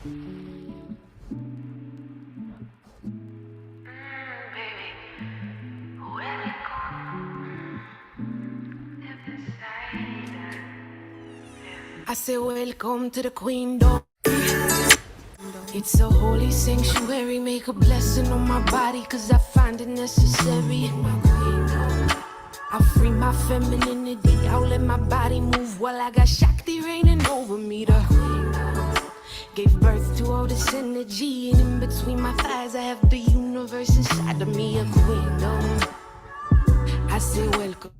I say welcome to the queendom. It's a holy sanctuary, make a blessing on my body, cause I find it necessary in my queendom. I free my femininity, I'll let my body move while I got Shakti reigning over me. The queendom gave birth to all this energy, and in between my thighs I have the universe inside of me, a queendom. I say welcome.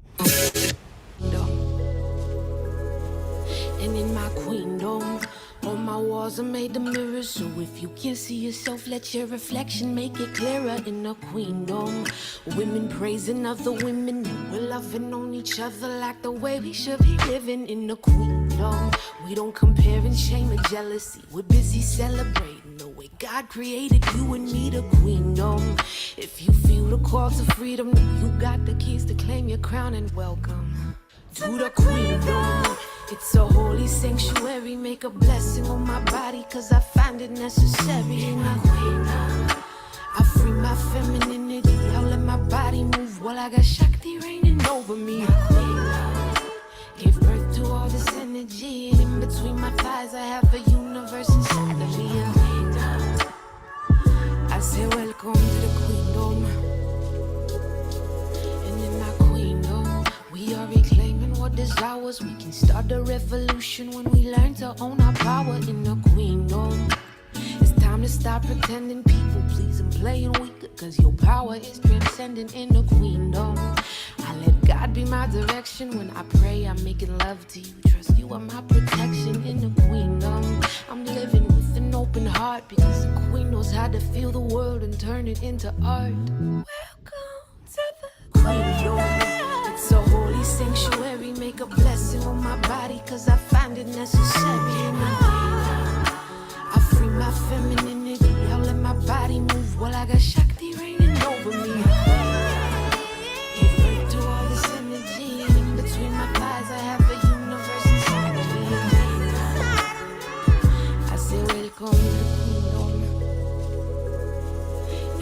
And in my queendom, all my walls are made of mirrors. So if you can't see yourself, let your reflection make it clearer. In the queendom, women praising other women, and we're loving on each other like the way we should be living. In the queendom, we don't compare and shame or jealousy. We're busy celebrating the way God created you and me, the queendom. If you feel the call to freedom, you got the keys to claim your crown, and welcome to the queendom. It's a holy sanctuary, make a blessing on my body, cause I find it necessary in my queendom. I free my femininity, I'll let my body move while I got Shakti reigning over me. Give birth to all this energy, and in between my thighs I have a universe inside of me. I say welcome to the queendom. And in my queendom, we are reclaiming what is ours. We can start a revolution when we learn to own our power in the queendom. It's time to stop pretending, people please, and playing weaker, cause your power is transcendent in the queendom. I let God be my direction when I pray. I'm making love to you, trust you are my protection in the queendom. I'm living with an open heart, because the queen knows how to feel the world and turn it into art. Welcome to the queendom. It's a holy sanctuary, make a blessing on my body, cause I find it necessary in my queendom. I free my femininity, I'll let my body move while I got Shakti reigning over me. Give birth to all this energy, and in between my thighs I have a universe inside of me. I say welcome to the queendom.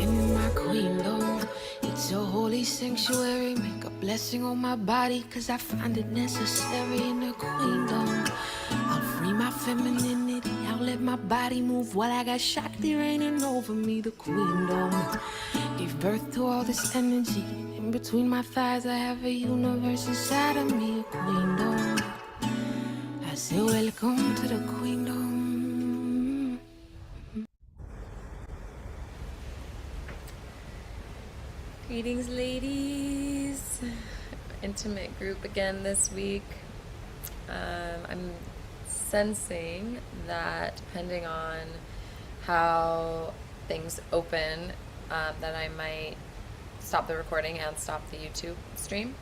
And in my queendom, it's a holy sanctuary, make a blessing on my body, cause I find it necessary in the queendom. I'll free my femininity, I'll let my body move while I got Shakti reigning over me, the queendom. Give birth to all this energy, in between my thighs I have a universe inside of me, a queendom. I say welcome to the queendom. Greetings, ladies. Intimate group again this week. I'm sensing that depending on how things open, that I might stop the recording and stop the YouTube stream,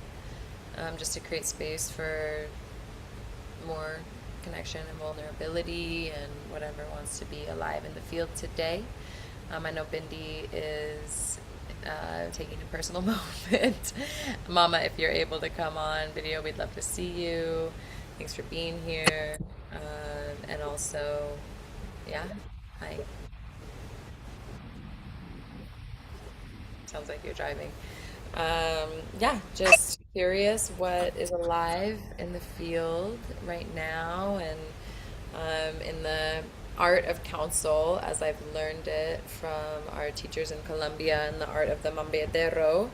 just to create space for more connection and vulnerability and whatever wants to be alive in the field today. I know Bindi is taking a personal moment. Mama, if you're able to come on video, we'd love to see you. Thanks for being here. And also, yeah, hi. Sounds like you're driving. Yeah, just curious what is alive in the field right now, and in the art of counsel, as I've learned it from our teachers in Colombia, and the art of the mambetero.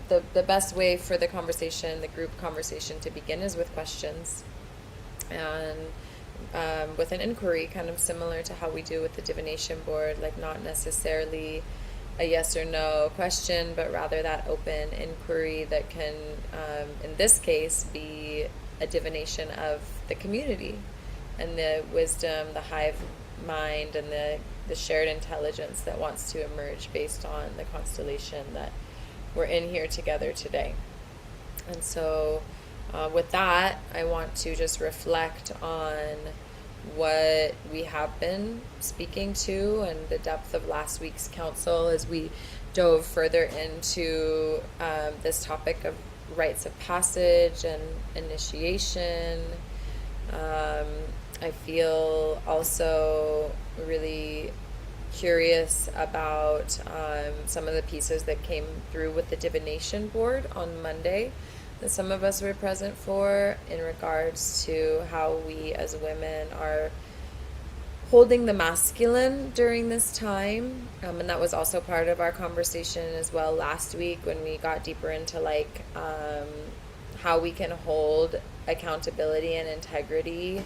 The best way for the conversation, the group conversation, to begin is with questions, and with an inquiry, kind of similar to how we do with the divination board, like not necessarily a yes or no question, but rather that open inquiry that can, in this case, be a divination of the community and the wisdom, the hive mind, and the shared intelligence that wants to emerge based on the constellation that we're in here together today. And so with that, I want to just reflect on what we have been speaking to and the depth of last week's council as we dove further into this topic of rites of passage and initiation, I feel also really curious about some of the pieces that came through with the divination board on Monday that some of us were present for in regards to how we as women are holding the masculine during this time. And that was also part of our conversation as well last week when we got deeper into like how we can hold accountability and integrity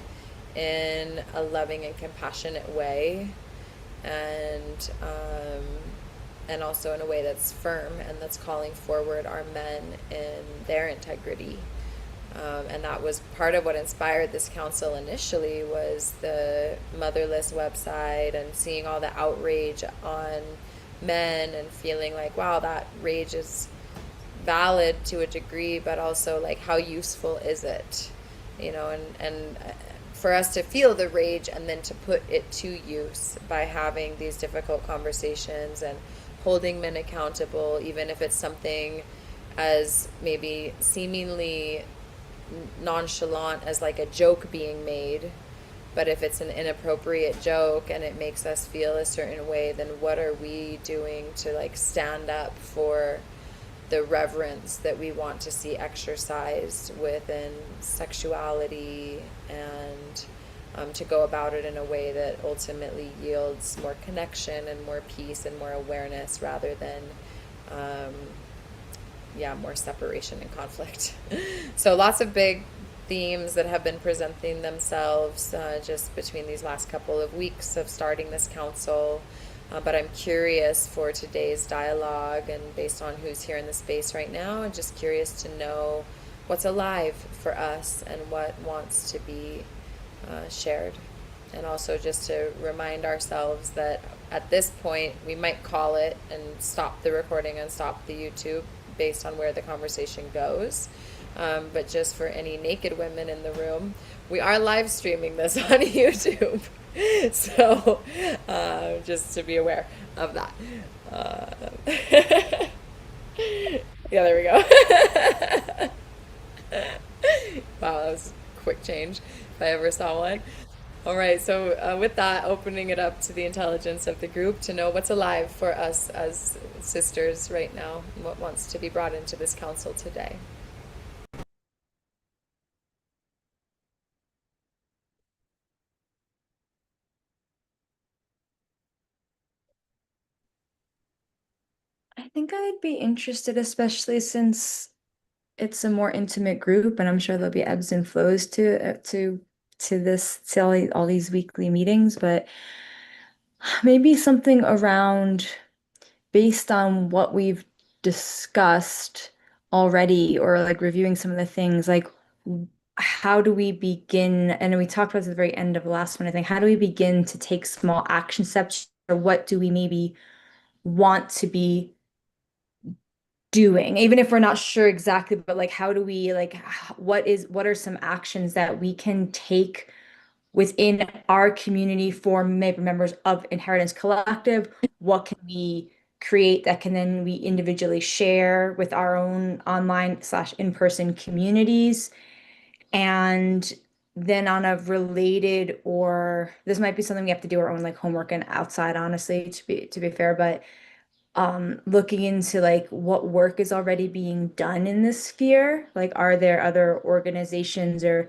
in a loving and compassionate way, and and also in a way that's firm and that's calling forward our men in their integrity. And that was part of what inspired this council initially was the motherless website and seeing all the outrage on men and feeling like, wow, that rage is valid to a degree, but also like how useful is it, and for us to feel the rage and then to put it to use by having these difficult conversations and holding men accountable, even if it's something as maybe seemingly nonchalant as like a joke being made. But if it's an inappropriate joke and it makes us feel a certain way, then what are we doing to like stand up for the reverence that we want to see exercised within sexuality, and to go about it in a way that ultimately yields more connection and more peace and more awareness rather than um, yeah, more separation and conflict. So lots of big themes that have been presenting themselves just between these last couple of weeks of starting this council. But I'm curious for today's dialogue, and based on who's here in the space right now, I'm just curious to know what's alive for us and what wants to be shared. And also just to remind ourselves that at this point, we might call it and stop the recording and stop the YouTube based on where the conversation goes. But just for any naked women in the room, we are live streaming this on YouTube. So just to be aware of that. Yeah, there we go. Wow, that was a quick change if I ever saw one. All right, so with that, opening it up to the intelligence of the group to know what's alive for us as sisters right now, and what wants to be brought into this council today. I think I'd be interested, especially since it's a more intimate group, and I'm sure there'll be ebbs and flows to all these weekly meetings, but maybe something around based on what we've discussed already, or like reviewing some of the things, like how do we begin? And we talked about this at the very end of the last one, I think. How do we begin to take small action steps, or what do we maybe want to be doing, even if we're not sure exactly, but like how do we like what are some actions that we can take within our community for maybe members of Inheritance Collective? What can we create that can then we individually share with our own online slash in-person communities? And then on a related, or this might be something we have to do our own like homework and outside, honestly, to be fair, but looking into like what work is already being done in this sphere. Like, are there other organizations or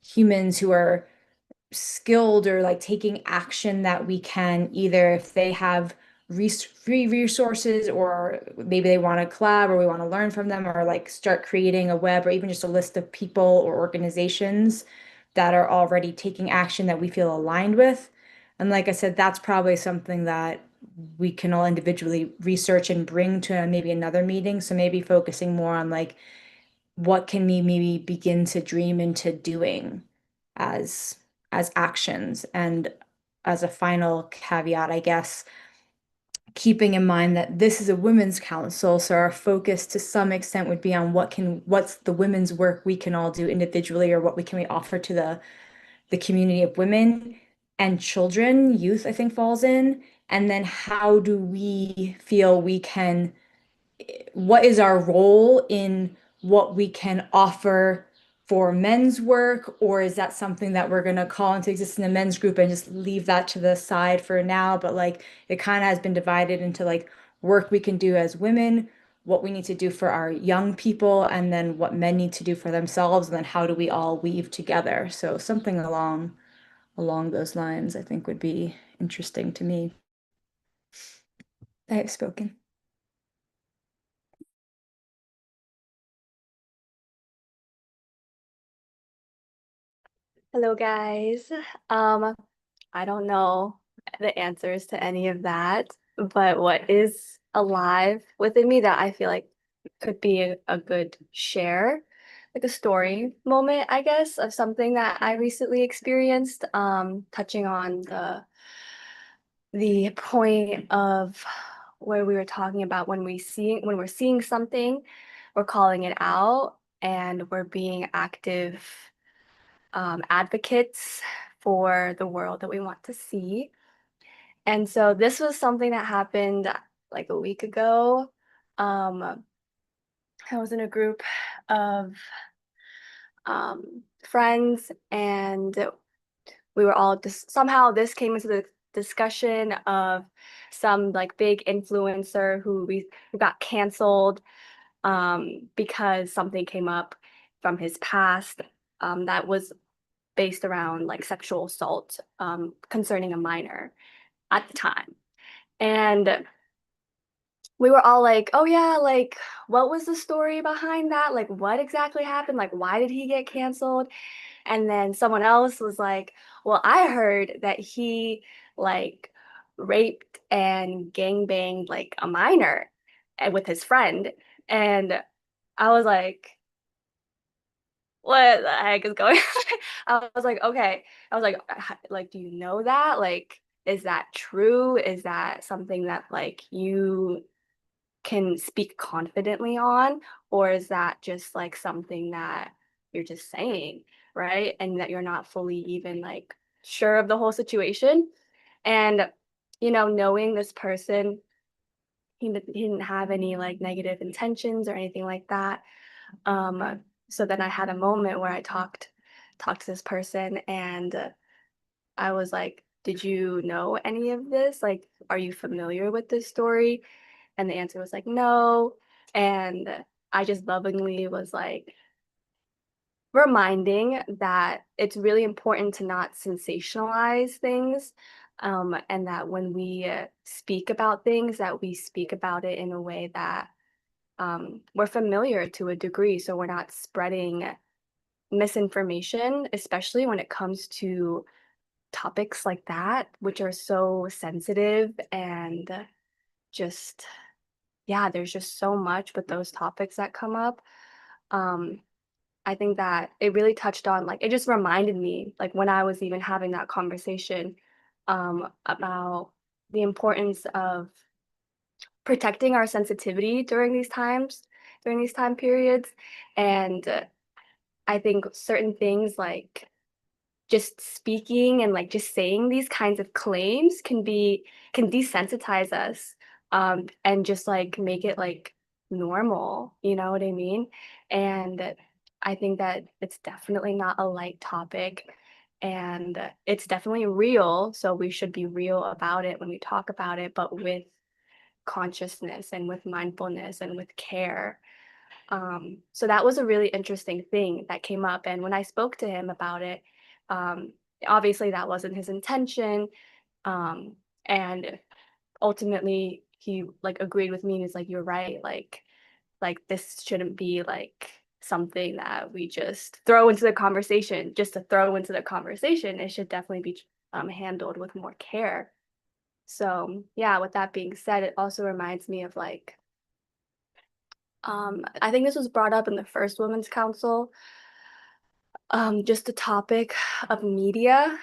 humans who are skilled or like taking action that we can either, if they have free resources, or maybe they want to collab, or we want to learn from them, or like start creating a web, or even just a list of people or organizations that are already taking action that we feel aligned with. And like I said, that's probably something that we can all individually research and bring to maybe another meeting. So maybe focusing more on like what can we maybe begin to dream into doing as as actions. And as a final caveat, I guess, keeping in mind that this is a women's council, so our focus to some extent would be on what's the women's work we can all do individually, or what we can we offer to the community of women and children, youth, I think falls in. And then how do we feel we can, what is our role in what we can offer for men's work, or is that something that we're going to call into existence in the men's group and just leave that to the side for now? But like it kind of has been divided into like work we can do as women, what we need to do for our young people, and then what men need to do for themselves, and then how do we all weave together? So something along those lines, I think would be interesting to me. I have spoken. Hello, guys. I don't know the answers to any of that, but what is alive within me that I feel like could be a good share, like a story moment, I guess, of something that I recently experienced, touching on the point of where we were talking about when we're seeing something, we're calling it out and we're being active advocates for the world that we want to see. And so this was something that happened like a week ago. I was in a group of friends, and we were all just somehow this came into the discussion of some like big influencer who got canceled because something came up from his past that was based around like sexual assault concerning a minor at the time. And we were all like, oh yeah, like what was the story behind that? Like what exactly happened? Like why did he get canceled? And then someone else was like, well, I heard that he like raped and gangbanged like a minor with his friend. And I was like, what the heck is going on? I was like, okay. I was like, do you know that? Like, is that true? Is that something that like you can speak confidently on? Or is that just like something that you're just saying, right? And that you're not fully even like sure of the whole situation. And, knowing this person, he didn't have any like negative intentions or anything like that. So then I had a moment where I talked to this person, and I was like, "Did you know any of this? Like, are you familiar with this story?" And the answer was like, "No." And I just lovingly was like reminding that it's really important to not sensationalize things, and that when we speak about things, that we speak about it in a way that we're familiar to a degree, so we're not spreading misinformation, especially when it comes to topics like that, which are so sensitive and just, yeah, there's just so much with those topics that come up. Um, I think that it really touched on, like, it just reminded me, like, when I was even having that conversation about the importance of protecting our sensitivity during these time periods. And I think certain things like just speaking and like just saying these kinds of claims can desensitize us, and just like make it like normal, you know what I mean? And I think that it's definitely not a light topic, and it's definitely real, so we should be real about it when we talk about it, but with consciousness and with mindfulness and with care. So that was a really interesting thing that came up. And when I spoke to him about it, um, obviously that wasn't his intention. And ultimately he like agreed with me and he's like, you're right. Like this shouldn't be like something that we just throw into the conversation, just to throw into the conversation. It should definitely be handled with more care. So yeah, with that being said, it also reminds me of like, I think this was brought up in the first Women's Council, just the topic of media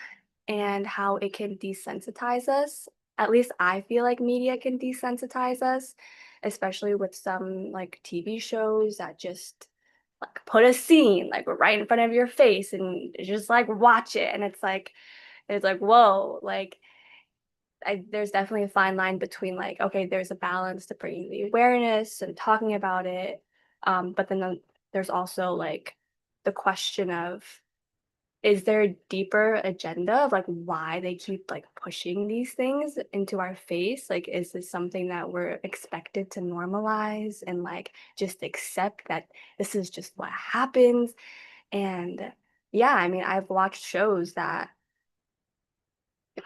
and how it can desensitize us. At least I feel like media can desensitize us, especially with some like TV shows that just like put a scene like right in front of your face and just like watch it. And it's like, whoa, like there's definitely a fine line between like, okay, there's a balance to bringing the awareness and talking about it. But then there's also like the question of, is there a deeper agenda of like why they keep like pushing these things into our face? Like, is this something that we're expected to normalize and like just accept that this is just what happens? And yeah, I mean, I've watched shows that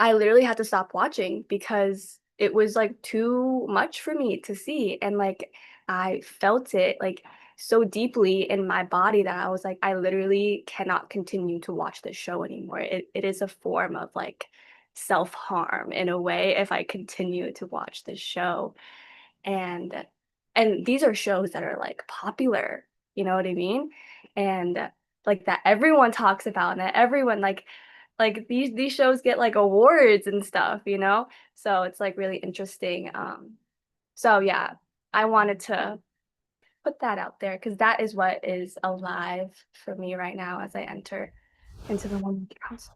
I literally had to stop watching because it was like too much for me to see. And like I felt it like so deeply in my body that I was like, I literally cannot continue to watch this show anymore. It is a form of like self-harm in a way if I continue to watch this show. And these are shows that are like popular, you know what I mean? And like that everyone talks about and that everyone like these shows get like awards and stuff, you know? So it's like really interesting. So yeah, I wanted to put that out there because that is what is alive for me right now as I enter into the Women's Council.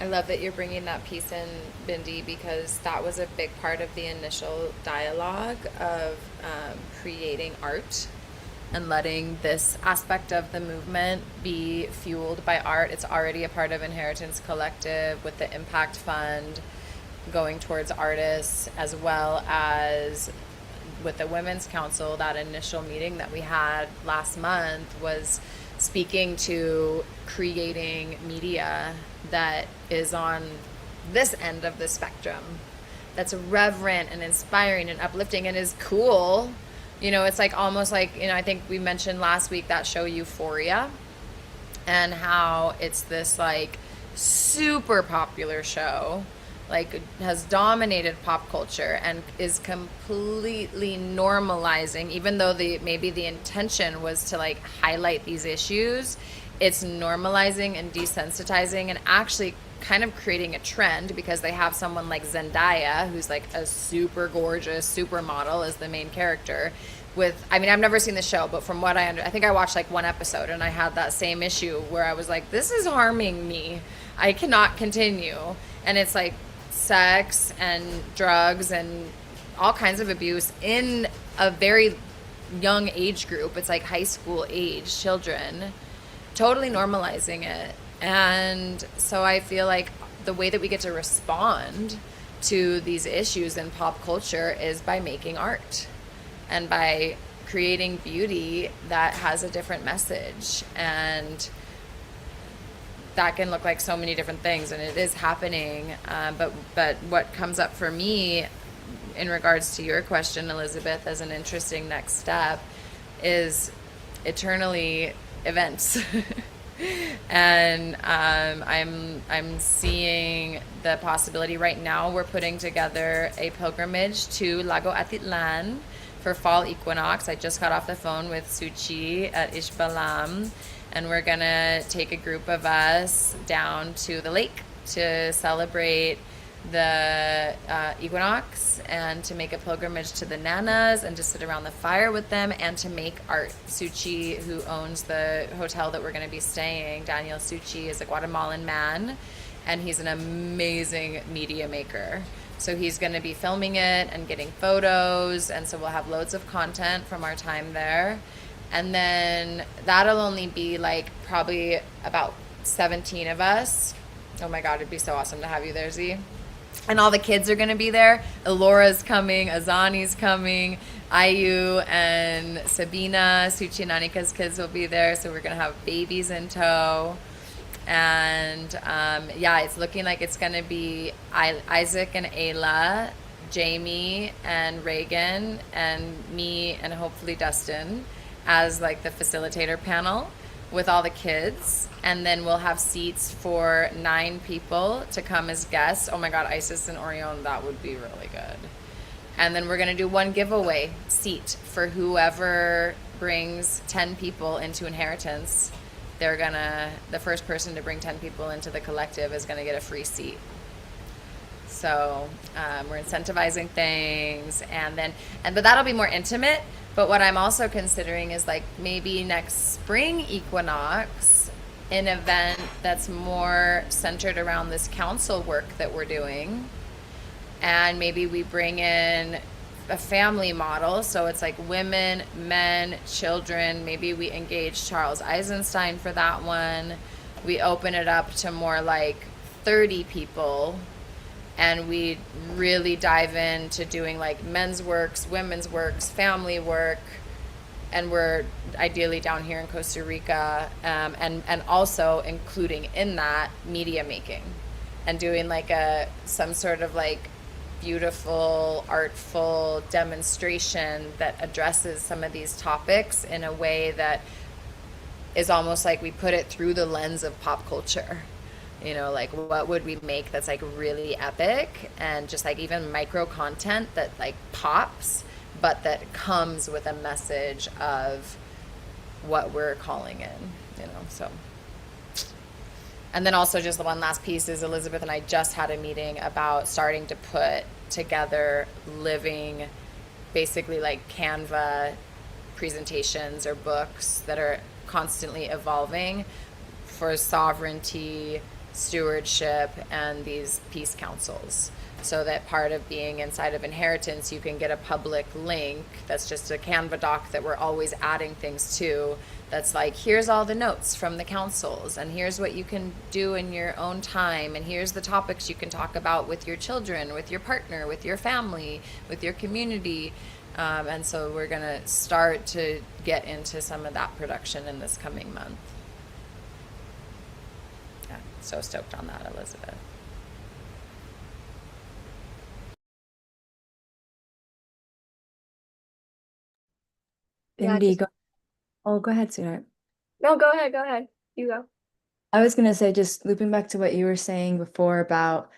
I love that you're bringing that piece in, Bindi, because that was a big part of the initial dialogue of creating art and letting this aspect of the movement be fueled by art. It's already a part of Inheritance Collective with the Impact Fund going towards artists, as well as with the Women's Council. That initial meeting that we had last month was speaking to creating media that is on this end of the spectrum, that's reverent and inspiring and uplifting and is cool. You know, it's like almost like, you know, I think we mentioned last week that show Euphoria and how it's this like super popular show, like has dominated pop culture and is completely normalizing, even though maybe the intention was to like highlight these issues, it's normalizing and desensitizing and actually kind of creating a trend because they have someone like Zendaya, who's like a super gorgeous supermodel as the main character. I mean, I've never seen the show, but from what I think I watched like one episode and I had that same issue where I was like, this is harming me. I cannot continue. And it's like sex and drugs and all kinds of abuse in a very young age group. It's like high school age children, totally normalizing it. And so I feel like the way that we get to respond to these issues in pop culture is by making art and by creating beauty that has a different message. And that can look like so many different things, and it is happening. But what comes up for me in regards to your question, Elizabeth, as an interesting next step is eternally events. And I'm seeing the possibility right now. We're putting together a pilgrimage to Lago Atitlan for fall equinox. I just got off the phone with Suchi at Ishbalam, and we're gonna take a group of us down to the lake to celebrate the equinox and to make a pilgrimage to the nanas and to sit around the fire with them and to make art. Suchi, who owns the hotel that we're going to be staying, Daniel Suchi, is a Guatemalan man, and he's an amazing media maker. So he's going to be filming it and getting photos, and so we'll have loads of content from our time there. And then that'll only be like probably about 17 of us. Oh my God, it'd be so awesome to have you there, Z. And all the kids are going to be there. Elora's coming, Azani's coming, Ayu and Sabina, Suchi and Anika's kids will be there. So we're going to have babies in tow. And yeah, it's looking like it's going to be Isaac and Ayla, Jamie and Reagan, and me and hopefully Dustin as like the facilitator panel with all the kids. And then we'll have seats for 9 people to come as guests. Oh my God, Isis and Orion, that would be really good. And then we're going to do one giveaway seat for whoever brings 10 people into Inheritance. The first person to bring 10 people into the collective is going to get a free seat. So we're incentivizing things, but that'll be more intimate. But what I'm also considering is like maybe next spring equinox, an event that's more centered around this council work that we're doing. And maybe we bring in a family model. So it's like women, men, children. Maybe we engage Charles Eisenstein for that one. We open it up to more like 30 people, and we really dive into doing like men's works, women's works, family work, and we're ideally down here in Costa Rica, and also including in that media making, and doing like some sort of like beautiful, artful demonstration that addresses some of these topics in a way that is almost like we put it through the lens of pop culture. You know, like what would we make that's like really epic, and just like even micro content that like pops, but that comes with a message of what we're calling in, you know. So, and then also just the one last piece is Elizabeth and I just had a meeting about starting to put together living, basically like Canva presentations or books that are constantly evolving for sovereignty, stewardship, and these peace councils. So that part of being inside of Inheritance, you can get a public link that's just a Canva doc that we're always adding things to, that's like, here's all the notes from the councils, and here's what you can do in your own time, and here's the topics you can talk about with your children, with your partner, with your family, with your community. And so we're going to start to get into some of that production in this coming month. Yeah, so stoked on that, Elizabeth. Yeah, Cindy, just go. Oh, go ahead, sweetheart. no, go ahead, go ahead. You go. I was gonna say, just looping back to what you were saying before about,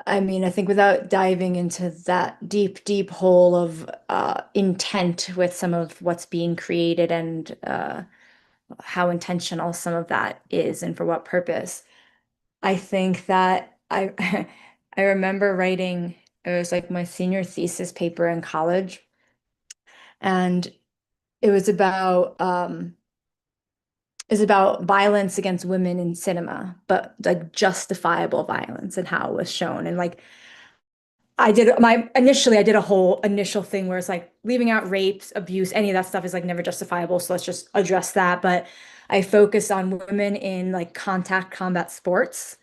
I mean, I think without diving into that deep, deep hole of intent with some of what's being created and how intentional some of that is and for what purpose, I think that I I remember writing, it was like my senior thesis paper in college, and it was about is about violence against women in cinema, but like justifiable violence and how it was shown. And like I did a whole initial thing where it's like leaving out rapes, abuse, any of that stuff is like never justifiable. So let's just address that. But I focused on women in like contact combat sports,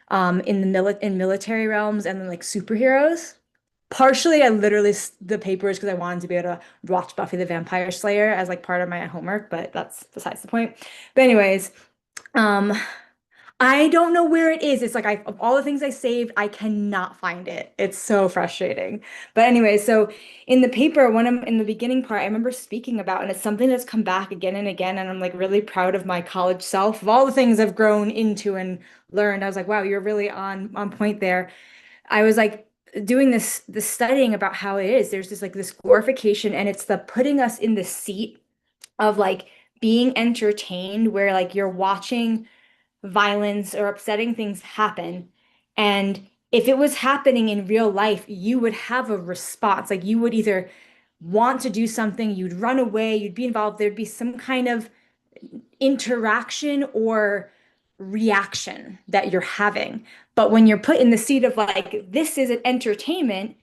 in in military realms, and then like superheroes. Partially, I literally the papers because I wanted to be able to watch Buffy the Vampire Slayer as like part of my homework, but that's besides the point. But anyways, um, I don't know where it is. It's like of all the things I saved, I cannot find it. It's so frustrating. But anyway, so in the paper, when I'm in the beginning part, I remember speaking about, and it's something that's come back again and again, and I'm like really proud of my college self, of all the things I've grown into and learned. I was like, wow, you're really on point there. I was like doing this studying about how it is. There's this like this glorification, and it's the putting us in the seat of like being entertained, where like you're watching violence or upsetting things happen. And if it was happening in real life, you would have a response. Like you would either want to do something, you'd run away, you'd be involved, there'd be some kind of interaction or reaction that you're having. But when you're put in the seat of like, this is an entertainment,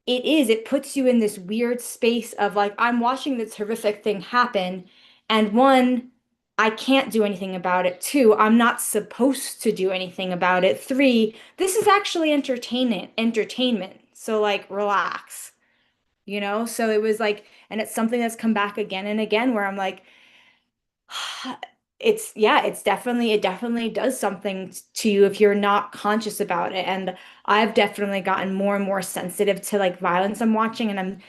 it puts you in this weird space of like, I'm watching this horrific thing happen. And one, I can't do anything about it. Two, I'm not supposed to do anything about it. Three, this is actually entertainment. So like, relax, you know? So it was like, and it's something that's come back again and again where I'm like, it definitely does something to you if you're not conscious about it. And I've definitely gotten more and more sensitive to like violence I'm watching, and I'm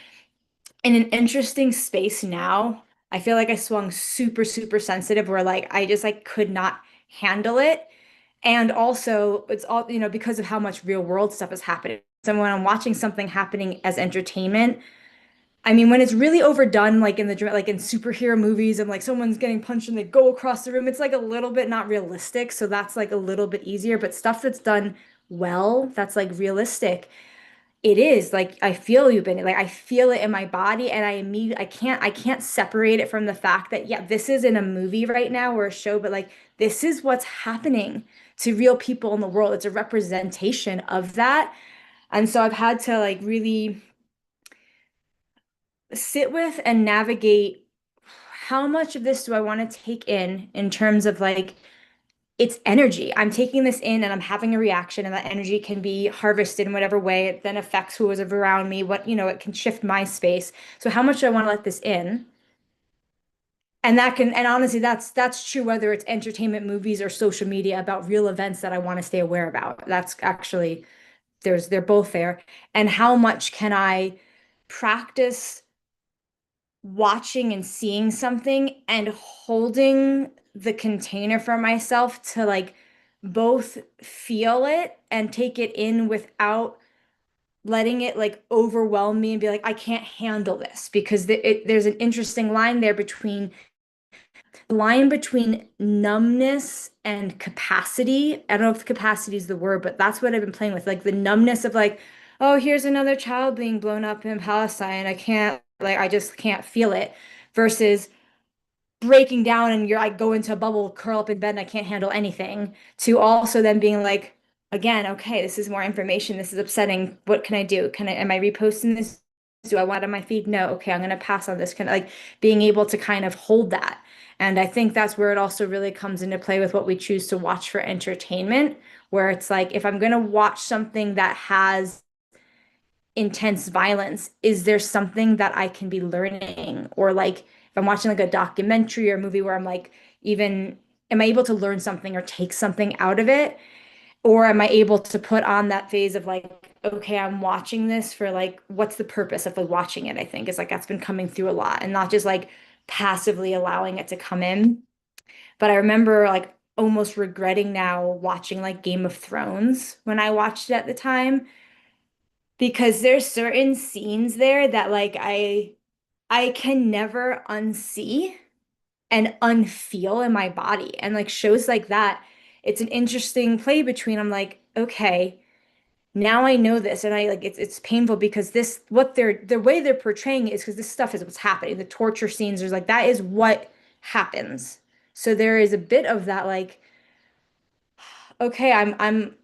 in an interesting space now. I feel like I swung super, super sensitive where like I just like could not handle it. And also it's all, you know, because of how much real world stuff is happening. So when I'm watching something happening as entertainment, I mean, when it's really overdone, like like in superhero movies, and like someone's getting punched and they go across the room, it's like a little bit not realistic. So that's like a little bit easier. But stuff that's done well, that's like realistic, it is like I feel you, Benny. Like I feel it in my body, and I can't separate it from the fact that yeah, this is in a movie right now or a show, but like this is what's happening to real people in the world. It's a representation of that. And so I've had to like really sit with and navigate how much of this do I want to take in terms of like it's energy. I'm taking this in and I'm having a reaction, and that energy can be harvested in whatever way. It then affects who is around me, what, it can shift my space. So how much do I want to let this in? And that can, and honestly, that's true whether it's entertainment, movies, or social media about real events that I want to stay aware about. That's actually they're both there. And how much can I practice watching and seeing something and holding the container for myself to like both feel it and take it in without letting it like overwhelm me and be like, I can't handle this, because there's an interesting line between numbness and capacity. I don't know if capacity is the word, but that's what I've been playing with. Like the numbness of like, oh, here's another child being blown up in Palestine. I just can't feel it. Versus breaking down and I go into a bubble, curl up in bed, and I can't handle anything. To also then being like, again, okay, this is more information. This is upsetting. What can I do? Am I reposting this? Do I want it on my feed? No. Okay, I'm gonna pass on this. Kind of like being able to kind of hold that. And I think that's where it also really comes into play with what we choose to watch for entertainment, where it's like if I'm gonna watch something that has intense violence, is there something that I can be learning? Or like if I'm watching like a documentary or a movie where I'm like, even am I able to learn something or take something out of it? Or am I able to put on that phase of like, okay, I'm watching this for like, what's the purpose of like watching it? I think is like that's been coming through a lot, and not just like passively allowing it to come in. But I remember like almost regretting now watching like Game of Thrones when I watched it at the time, because there's certain scenes there that like I can never unsee and unfeel in my body. And like shows like that, it's an interesting play between I'm like, okay, now I know this, and I like it's painful because this what the way they're portraying it is because this stuff is what's happening. The torture scenes, there's like that is what happens. So there is a bit of that like, okay, I'm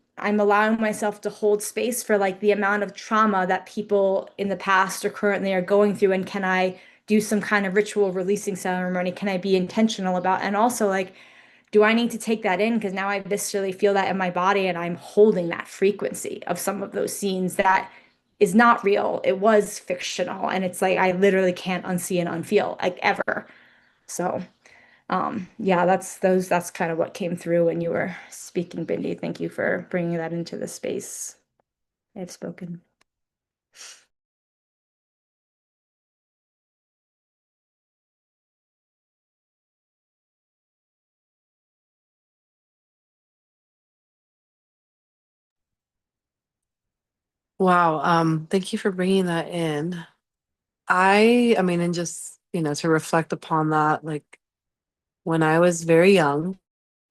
allowing myself to hold space for like the amount of trauma that people in the past or currently are going through, and can I do some kind of ritual releasing ceremony? Can I be intentional about, and also like, do I need to take that in because now I viscerally feel that in my body and I'm holding that frequency of some of those scenes that is not real. It was fictional, and it's like I literally can't unsee and unfeel like ever. So yeah, that's kind of what came through when you were speaking, Bindi. Thank you for bringing that into the space. I've spoken. Wow. Thank you for bringing that in. I mean, and just, to reflect upon that, like when I was very young,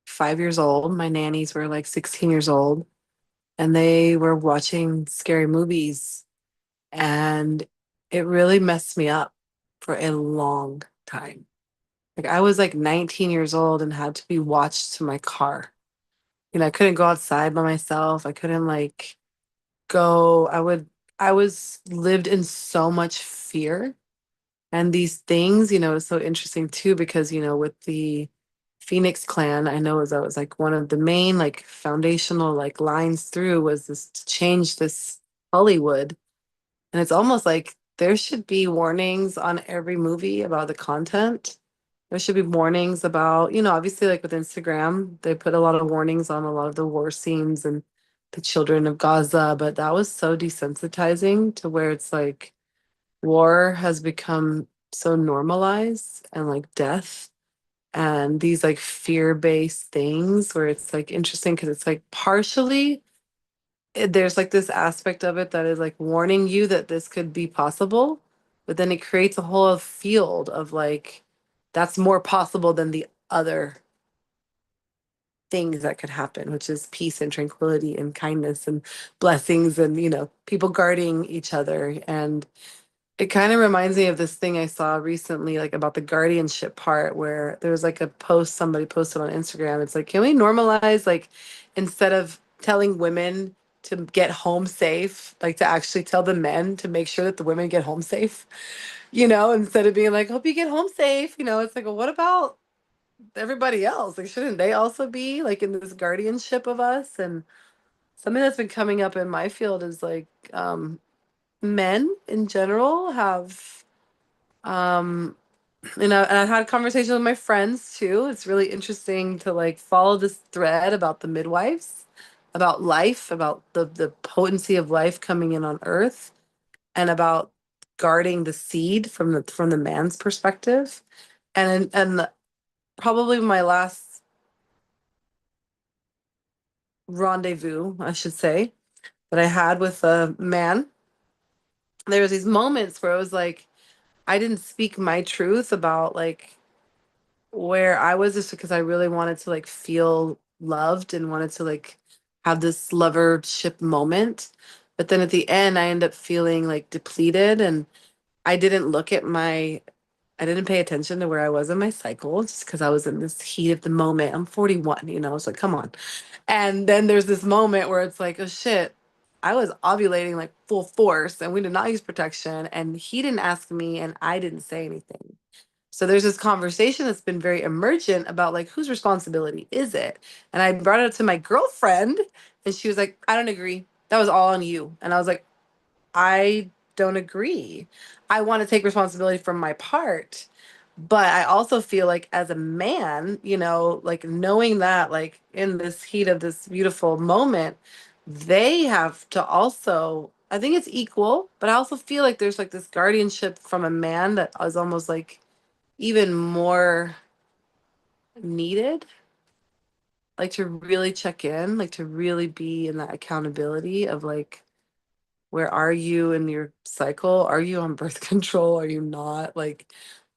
5 years old, my nannies were like 16 years old, and they were watching scary movies, and it really messed me up for a long time. Like I was like 19 years old and had to be watched to my car. I couldn't go outside by myself. I couldn't like go. I was lived in so much fear. And these things, it's so interesting too, because, with the Phoenix Clan, I know that was like one of the main like foundational like lines through was this to change this Hollywood. And it's almost like there should be warnings on every movie about the content. There should be warnings about, obviously like with Instagram, they put a lot of warnings on a lot of the war scenes and the children of Gaza, but that was so desensitizing to where it's like war has become so normalized, and like death and these like fear-based things where it's like interesting because it's like partially there's like this aspect of it that is like warning you that this could be possible, but then it creates a whole field of like that's more possible than the other things that could happen, which is peace and tranquility and kindness and blessings and people guarding each other. And it kind of reminds me of this thing I saw recently, like about the guardianship part, where there was like a post somebody posted on Instagram. It's like, can we normalize, like, instead of telling women to get home safe, like to actually tell the men to make sure that the women get home safe, instead of being like, hope you get home safe. It's like, well, what about everybody else? Like, shouldn't they also be like in this guardianship of us? And something that's been coming up in my field is like, men in general have, um, and I've had conversations with my friends too. It's really interesting to like follow this thread about the midwives, about life, about the potency of life coming in on earth, and about guarding the seed from the man's perspective. And probably my last rendezvous, I should say, that I had with a man, there was these moments where it was like I didn't speak my truth about like where I was, just because I really wanted to like feel loved and wanted to like have this lovership moment. But then at the end, I end up feeling like depleted, and I didn't look at I didn't pay attention to where I was in my cycle just because I was in this heat of the moment. I'm 41, it's like, come on. And then there's this moment where it's like, oh shit, I was ovulating like full force and we did not use protection. And he didn't ask me and I didn't say anything. So there's this conversation that's been very emergent about like, whose responsibility is it? And I brought it up to my girlfriend and she was like, I don't agree. That was all on you. And I was like, I don't agree. I want to take responsibility from my part. But I also feel like as a man, like knowing that like in this heat of this beautiful moment, they have to also, I think it's equal, but I also feel like there's like this guardianship from a man that is almost like even more needed, like to really check in, like to really be in that accountability of like, where are you in your cycle? Are you on birth control? Are you not? Like,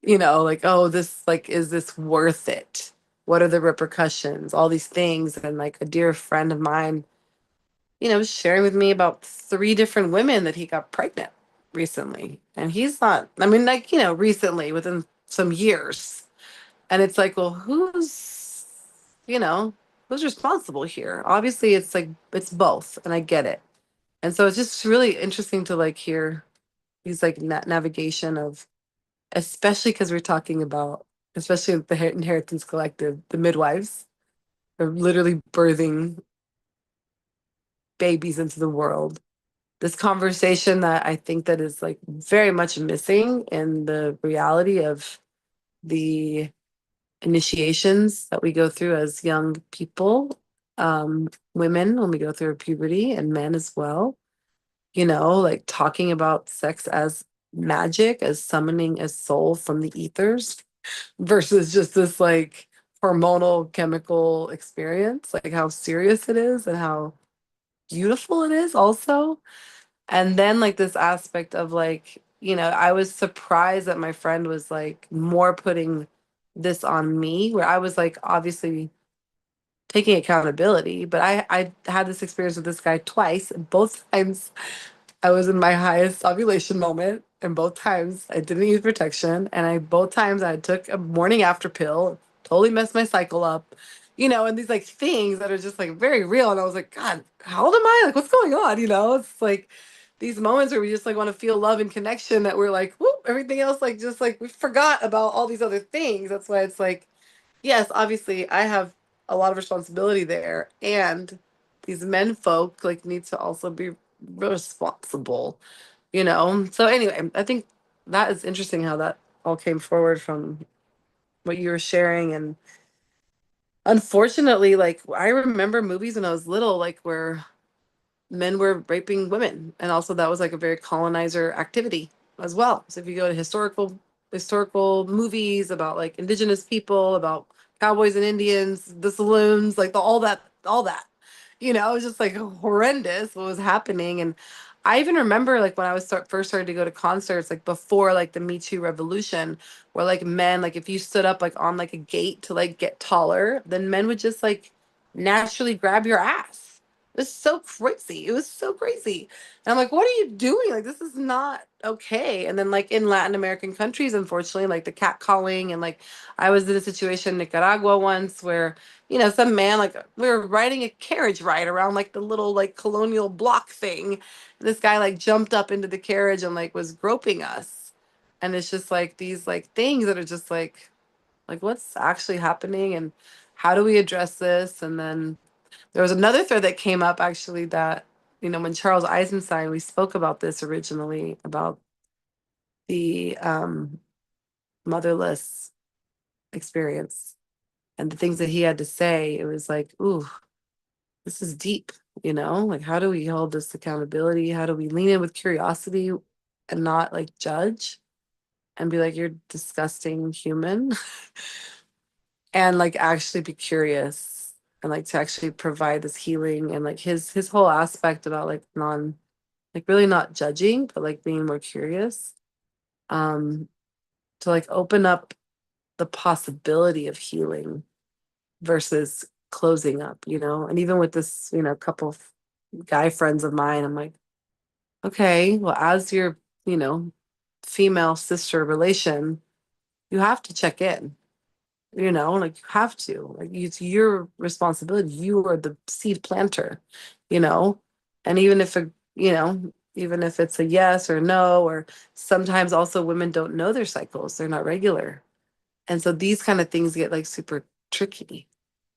like, oh, this, like, is this worth it? What are the repercussions? All these things. And like a dear friend of mine, was sharing with me about 3 different women that he got pregnant recently. And he's not, I mean, like, recently within some years. And it's like, well, you know, who's responsible here? Obviously, it's like, it's both. And I get it. And so it's just really interesting to like hear these like navigation of, especially because we're talking about, especially with the Inheritance Collective, the midwives are literally birthing babies into the world. This conversation that I think that is like very much missing in the reality of the initiations that we go through as young people, women when we go through puberty, and men as well. Like talking about sex as magic, as summoning a soul from the ethers versus just this like hormonal chemical experience, like how serious it is and how beautiful it is also. And then like this aspect of like, I was surprised that my friend was like more putting this on me, where I was like obviously taking accountability, but I had this experience with this guy twice, and both times I was in my highest ovulation moment, and both times I didn't use protection, and both times I took a morning after pill, totally messed my cycle up, and these like things that are just like very real. And I was like, God, how old am I? Like, what's going on? It's like these moments where we just like want to feel love and connection, that we're like, whoop, everything else like just like we forgot about all these other things. That's why it's like, yes, obviously I have a lot of responsibility there, and these men folk like need to also be responsible. So anyway, I think that is interesting how that all came forward from what you were sharing. And unfortunately, like I remember movies when I was little, like where men were raping women, and also that was like a very colonizer activity as well. So if you go to historical movies about like indigenous people, about cowboys and Indians, the saloons, like all that, it was just like horrendous what was happening. And I even remember like when I was first started to go to concerts, like before like the Me Too revolution, where like men, like if you stood up like on like a gate to like get taller, then men would just like naturally grab your ass. It's so crazy. It was so crazy. And I'm like, what are you doing? Like, this is not okay. And then, like, in Latin American countries, unfortunately, like the cat calling, and like, I was in a situation in Nicaragua once where, some man, like, we were riding a carriage ride around like the little, like, colonial block thing. And this guy, like, jumped up into the carriage and, like, was groping us. And it's just like these, like, things that are just like, what's actually happening, and how do we address this? And then there was another thread that came up actually that, when Charles Eisenstein, we spoke about this originally about the motherless experience and the things that he had to say. It was like, ooh, this is deep, like, how do we hold this accountability? How do we lean in with curiosity and not like judge and be like, you're disgusting human? And like actually be curious and like to actually provide this healing, and like his whole aspect about like like really not judging but like being more curious, um to like open up the possibility of healing versus closing up, and even with this, couple of guy friends of mine, I'm like, okay, well, as your, female sister relation, you have to check in, like you have to, like, it's your responsibility. You are the seed planter, you know, and even if it's a yes or no, or sometimes also women don't know their cycles, they're not regular. And so these kind of things get like super tricky,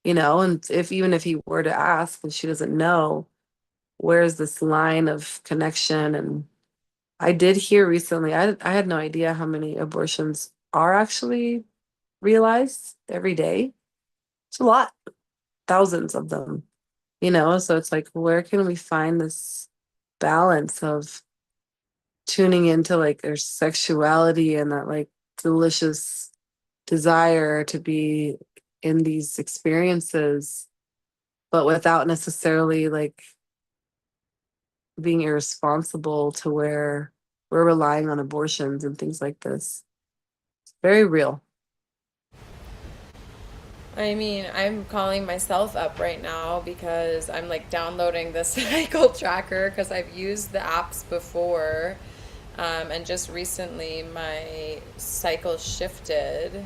and even if he were to ask and she doesn't know, where's this line of connection? And I did hear recently, I had no idea how many abortions are actually realized every day. It's a lot, thousands of them, so it's like, where can we find this balance of tuning into like their sexuality and that like delicious desire to be in these experiences, but without necessarily like being irresponsible to where we're relying on abortions and things like this. It's very real. I mean, I'm calling myself up right now because I'm like downloading the cycle tracker because I've used the apps before. And just recently my cycle shifted.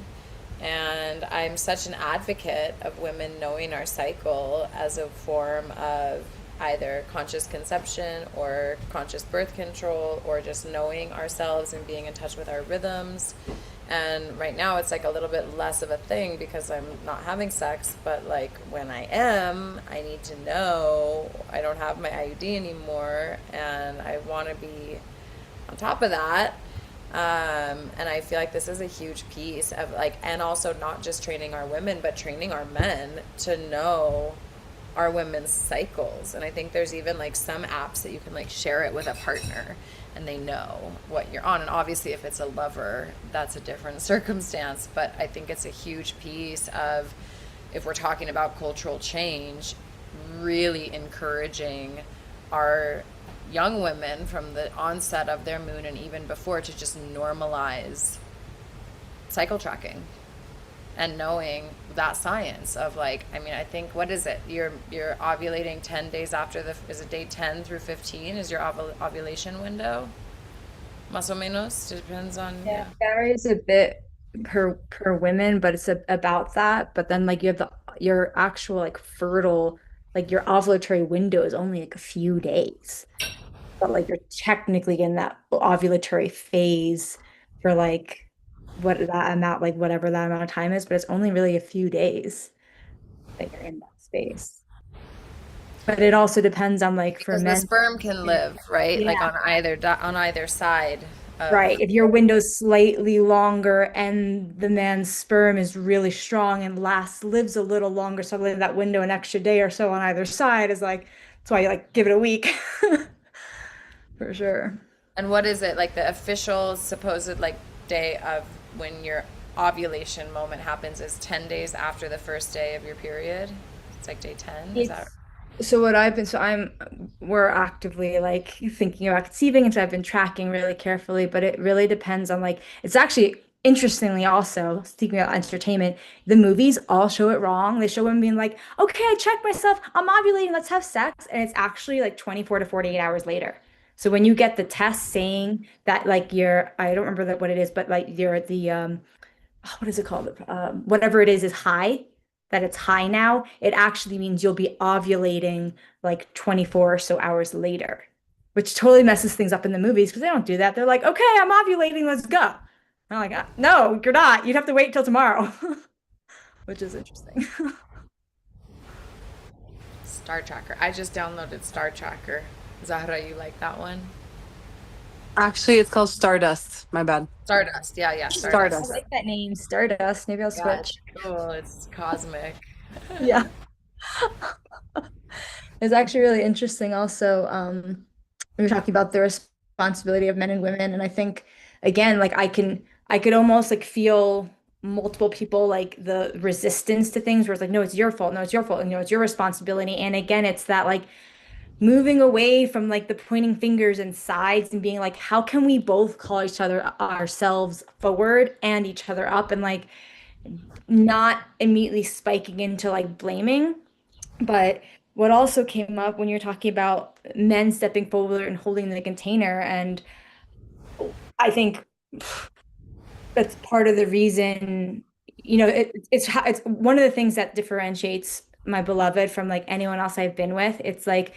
And I'm such an advocate of women knowing our cycle as a form of either conscious conception or conscious birth control, or just knowing ourselves and being in touch with our rhythms. And right now it's like a little bit less of a thing because I'm not having sex, but like when I am, I need to know I don't have my IUD anymore, and I want to be on top of that. And I feel like this is a huge piece of like, and also not just training our women, but training our men to know our women's cycles. And I think there's even like some apps that you can like share it with a partner and they know what you're on. And obviously, if it's a lover, that's a different circumstance. But I think it's a huge piece of, if we're talking about cultural change, really encouraging our young women from the onset of their moon and even before to just normalize cycle tracking and knowing that science of like, I mean, I think, what is it, you're ovulating 10 days after is it day 10 through 15 is your ovulation window, más o menos, depends on. Yeah, it varies a bit per women, but it's about that. But then like you have your actual like fertile, like your ovulatory window is only like a few days. But like you're technically in that ovulatory phase for like what that amount, like whatever that amount of time is, but it's only really a few days that you're in that space. But it also depends on like for Because the men. sperm can live, right? Like Yeah. on either side of. Right. If your window's slightly longer and the man's sperm is really strong and lives a little longer, so leave that window an extra day or so on either side is like, that's why you like give it a week. For sure. And what is it, like the official supposed like day of when your ovulation moment happens is 10 days after the first day of your period? It's like day 10, is that? It's so what I've been so I'm we're actively like thinking about conceiving, and so I've been tracking really carefully, but it really depends on like it's actually interestingly, also speaking about entertainment, the movies all show it wrong. They show women being like, okay, I checked myself, I'm ovulating, let's have sex. And it's actually like 24 to 48 hours later. So when you get the test saying that like you're, I don't remember that what it is, but like you're the what is it called? Whatever it is high, that it's high now, it actually means you'll be ovulating like 24 or so hours later, which totally messes things up in the movies because they don't do that. They're like, okay, I'm ovulating, let's go. I'm like, no, you're not. You'd have to wait till tomorrow, which is interesting. Star Tracker. I just downloaded Star Tracker. Zahra, you like that one? Actually, it's called Stardust. My bad. Stardust. Yeah, yeah, I Stardust. like that name, Stardust. Maybe I'll Yeah, it's switch. cool. It's cosmic. Yeah. It's actually really interesting also. We were talking about the responsibility of men and women, and I think again, like I could almost like feel multiple people like the resistance to things where it's like, no, it's your fault, no, it's your fault, and it's your responsibility. And again, it's that like moving away from like the pointing fingers and sides and being like, how can we both call each other ourselves forward and each other up and like not immediately spiking into like blaming. But what also came up when you're talking about men stepping forward and holding the container, and I think that's part of the reason, it's one of the things that differentiates my beloved from like anyone else I've been with. It's like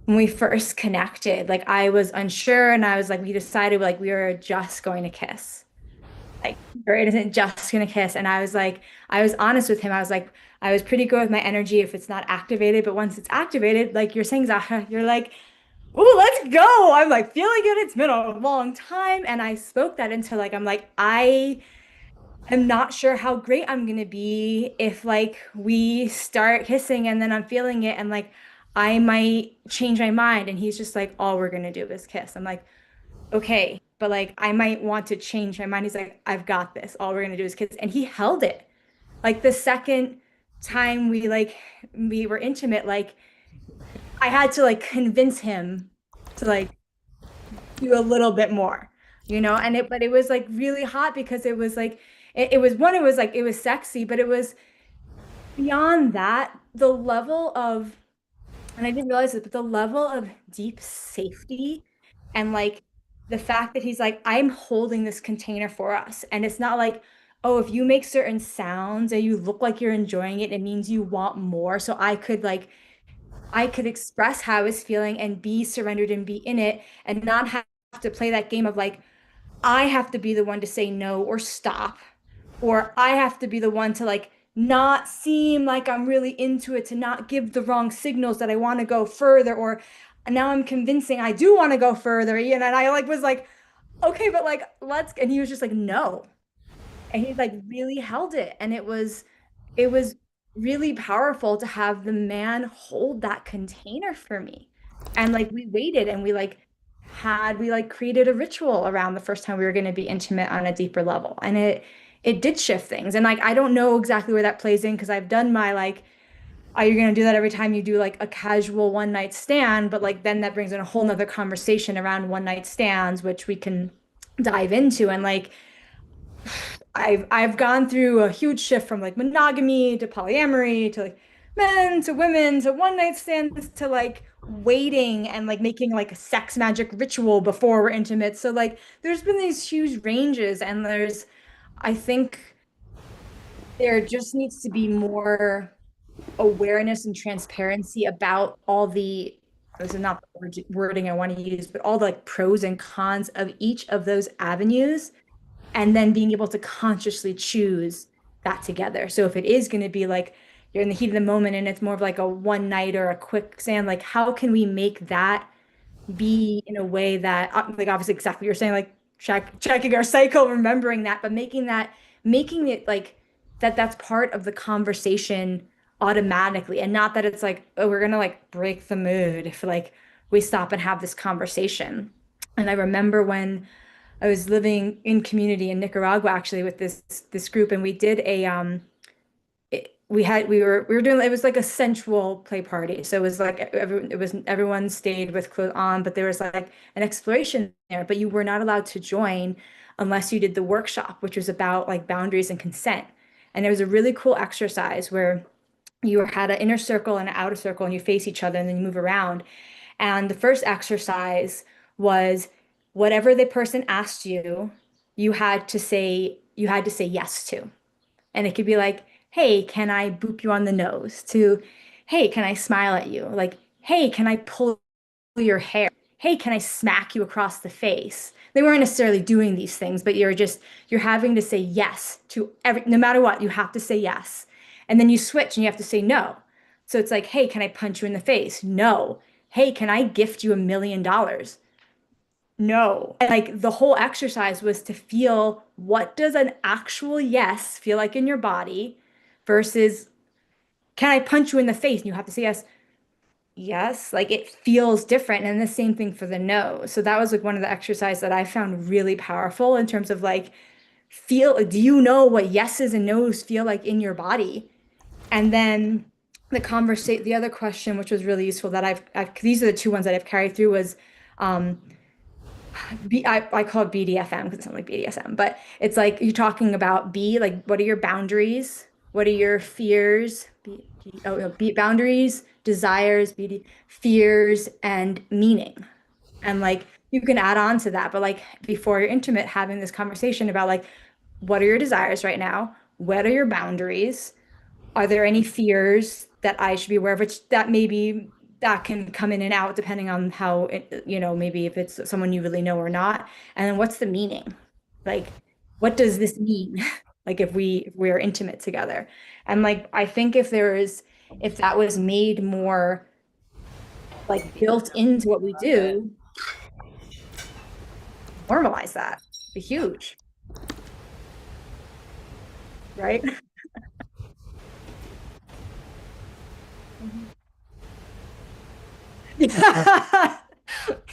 when we first connected, like I was unsure and I was like, we decided like we were just going to kiss. Like, or it isn't just gonna kiss. And I was like, I was honest with him. I was like, I was pretty good with my energy if it's not activated, but once it's activated, like you're saying, Zahra, you're like, oh, let's go. I'm like feeling it. It's been a long time. And I spoke that into like, I'm like, I am not sure how great I'm gonna be if like we start kissing and then I'm feeling it and like I might change my mind. And he's just like, all we're gonna do is kiss. I'm like, okay, but like I might want to change my mind. He's like, I've got this. All we're gonna do is kiss. And he held it. Like the second time we were intimate, like I had to like convince him to like do a little bit more, and it was like really hot because it was like it was like it was sexy, but it was beyond that, the level of, and I didn't realize it, but the level of deep safety and like the fact that he's like, I'm holding this container for us. And it's not like, oh, if you make certain sounds and you look like you're enjoying it, it means you want more. So I could express how I was feeling and be surrendered and be in it and not have to play that game of like, I have to be the one to say no or stop, or I have to be the one to like not seem like I'm really into it, to not give the wrong signals that I want to go further, or now I'm convincing I do want to go further. And I like was like, okay, but like and he was just like, no. And he like really held it. And it was really powerful to have the man hold that container for me. And like we waited and we like created a ritual around the first time we were going to be intimate on a deeper level. And it did shift things. And like I don't know exactly where that plays in because I've done my like, are you going to do that every time you do like a casual one night stand? But like then that brings in a whole nother conversation around one night stands, which we can dive into. And like I've gone through a huge shift from like monogamy to polyamory to like men to women to one night stands to like waiting and like making like a sex magic ritual before we're intimate. So like there's been these huge ranges, and I think there just needs to be more awareness and transparency about all the, this is not the wording I want to use, but all the like pros and cons of each of those avenues, and then being able to consciously choose that together. So if it is going to be like you're in the heat of the moment and it's more of like a one night or a quicksand, like how can we make that be in a way that like obviously exactly what you're saying, like checking our cycle, remembering that, but making it like that's part of the conversation automatically, and not that it's like, oh, we're gonna like break the mood if like we stop and have this conversation. And I remember when I was living in community in Nicaragua actually with this group, and we did a we were doing, it was like a sensual play party. So it was like everyone stayed with clothes on, but there was like an exploration there, but you were not allowed to join unless you did the workshop, which was about like boundaries and consent. And it was a really cool exercise where you had an inner circle and an outer circle and you face each other and then you move around. And the first exercise was whatever the person asked you, you had to say yes to. And it could be like, hey, can I boop you on the nose? To, hey, can I smile at you? Like, hey, can I pull your hair? Hey, can I smack you across the face? They weren't necessarily doing these things, but you're having to say yes to every, no matter what, you have to say yes. And then you switch and you have to say no. So it's like, hey, can I punch you in the face? No. Hey, can I gift you $1 million? No. And like the whole exercise was to feel, what does an actual yes feel like in your body versus, can I punch you in the face? And you have to say yes. Yes, like it feels different. And the same thing for the no. So that was like one of the exercises that I found really powerful in terms of like, do you know what yeses and nos feel like in your body? And then the other question, which was really useful that these are the two ones that I've carried through was, I call it BDFM because it sounds like BDSM, but it's like you're talking about like what are your boundaries? What are your fears? Boundaries, desires, fears, and meaning. And like you can add on to that, but like before you're intimate, having this conversation about like, what are your desires right now? What are your boundaries? Are there any fears that I should be aware of? Which that maybe that can come in and out depending on how maybe if it's someone you really know or not. And then what's the meaning? Like, what does this mean? Like if we're intimate together. And like I think if that was made more like built into what we do, normalize that. Be huge. Right?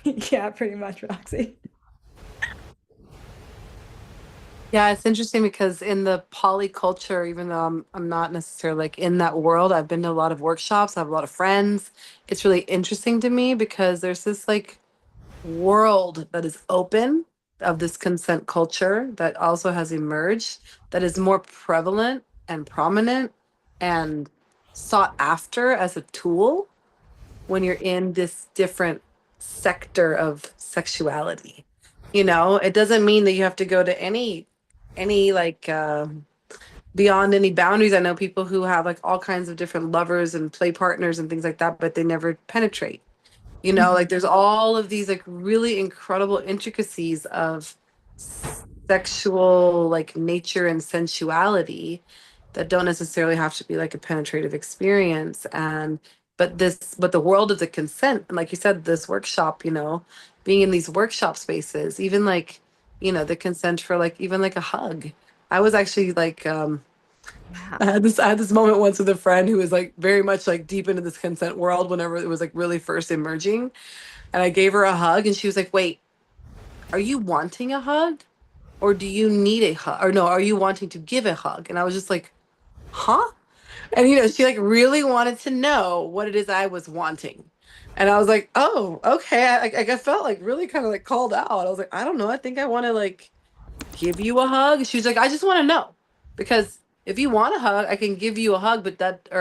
Yeah, pretty much, Roxy. Yeah, it's interesting because in the poly culture, even though I'm not necessarily like in that world, I've been to a lot of workshops, I have a lot of friends. It's really interesting to me because there's this like world that is open of this consent culture that also has emerged that is more prevalent and prominent and sought after as a tool when you're in this different sector of sexuality. It doesn't mean that you have to go to any like beyond any boundaries. I know people who have like all kinds of different lovers and play partners and things like that, but they never penetrate. Like there's all of these like really incredible intricacies of sexual like nature and sensuality that don't necessarily have to be like a penetrative experience. But the world of the consent, and like you said, this workshop, being in these workshop spaces, even like, the consent for like even like a hug. I was actually like I had this moment once with a friend who was like very much like deep into this consent world whenever it was like really first emerging. And I gave her a hug and she was like, wait, are you wanting a hug? Or do you need a hug? Or no, are you wanting to give a hug? And I was just like, huh? And she like really wanted to know what it is I was wanting. And I was like, oh, okay. I felt like really kind of like called out. I was like, I don't know. I think I want to like give you a hug. She was like, I just want to know. Because if you want a hug, I can give you a hug, but that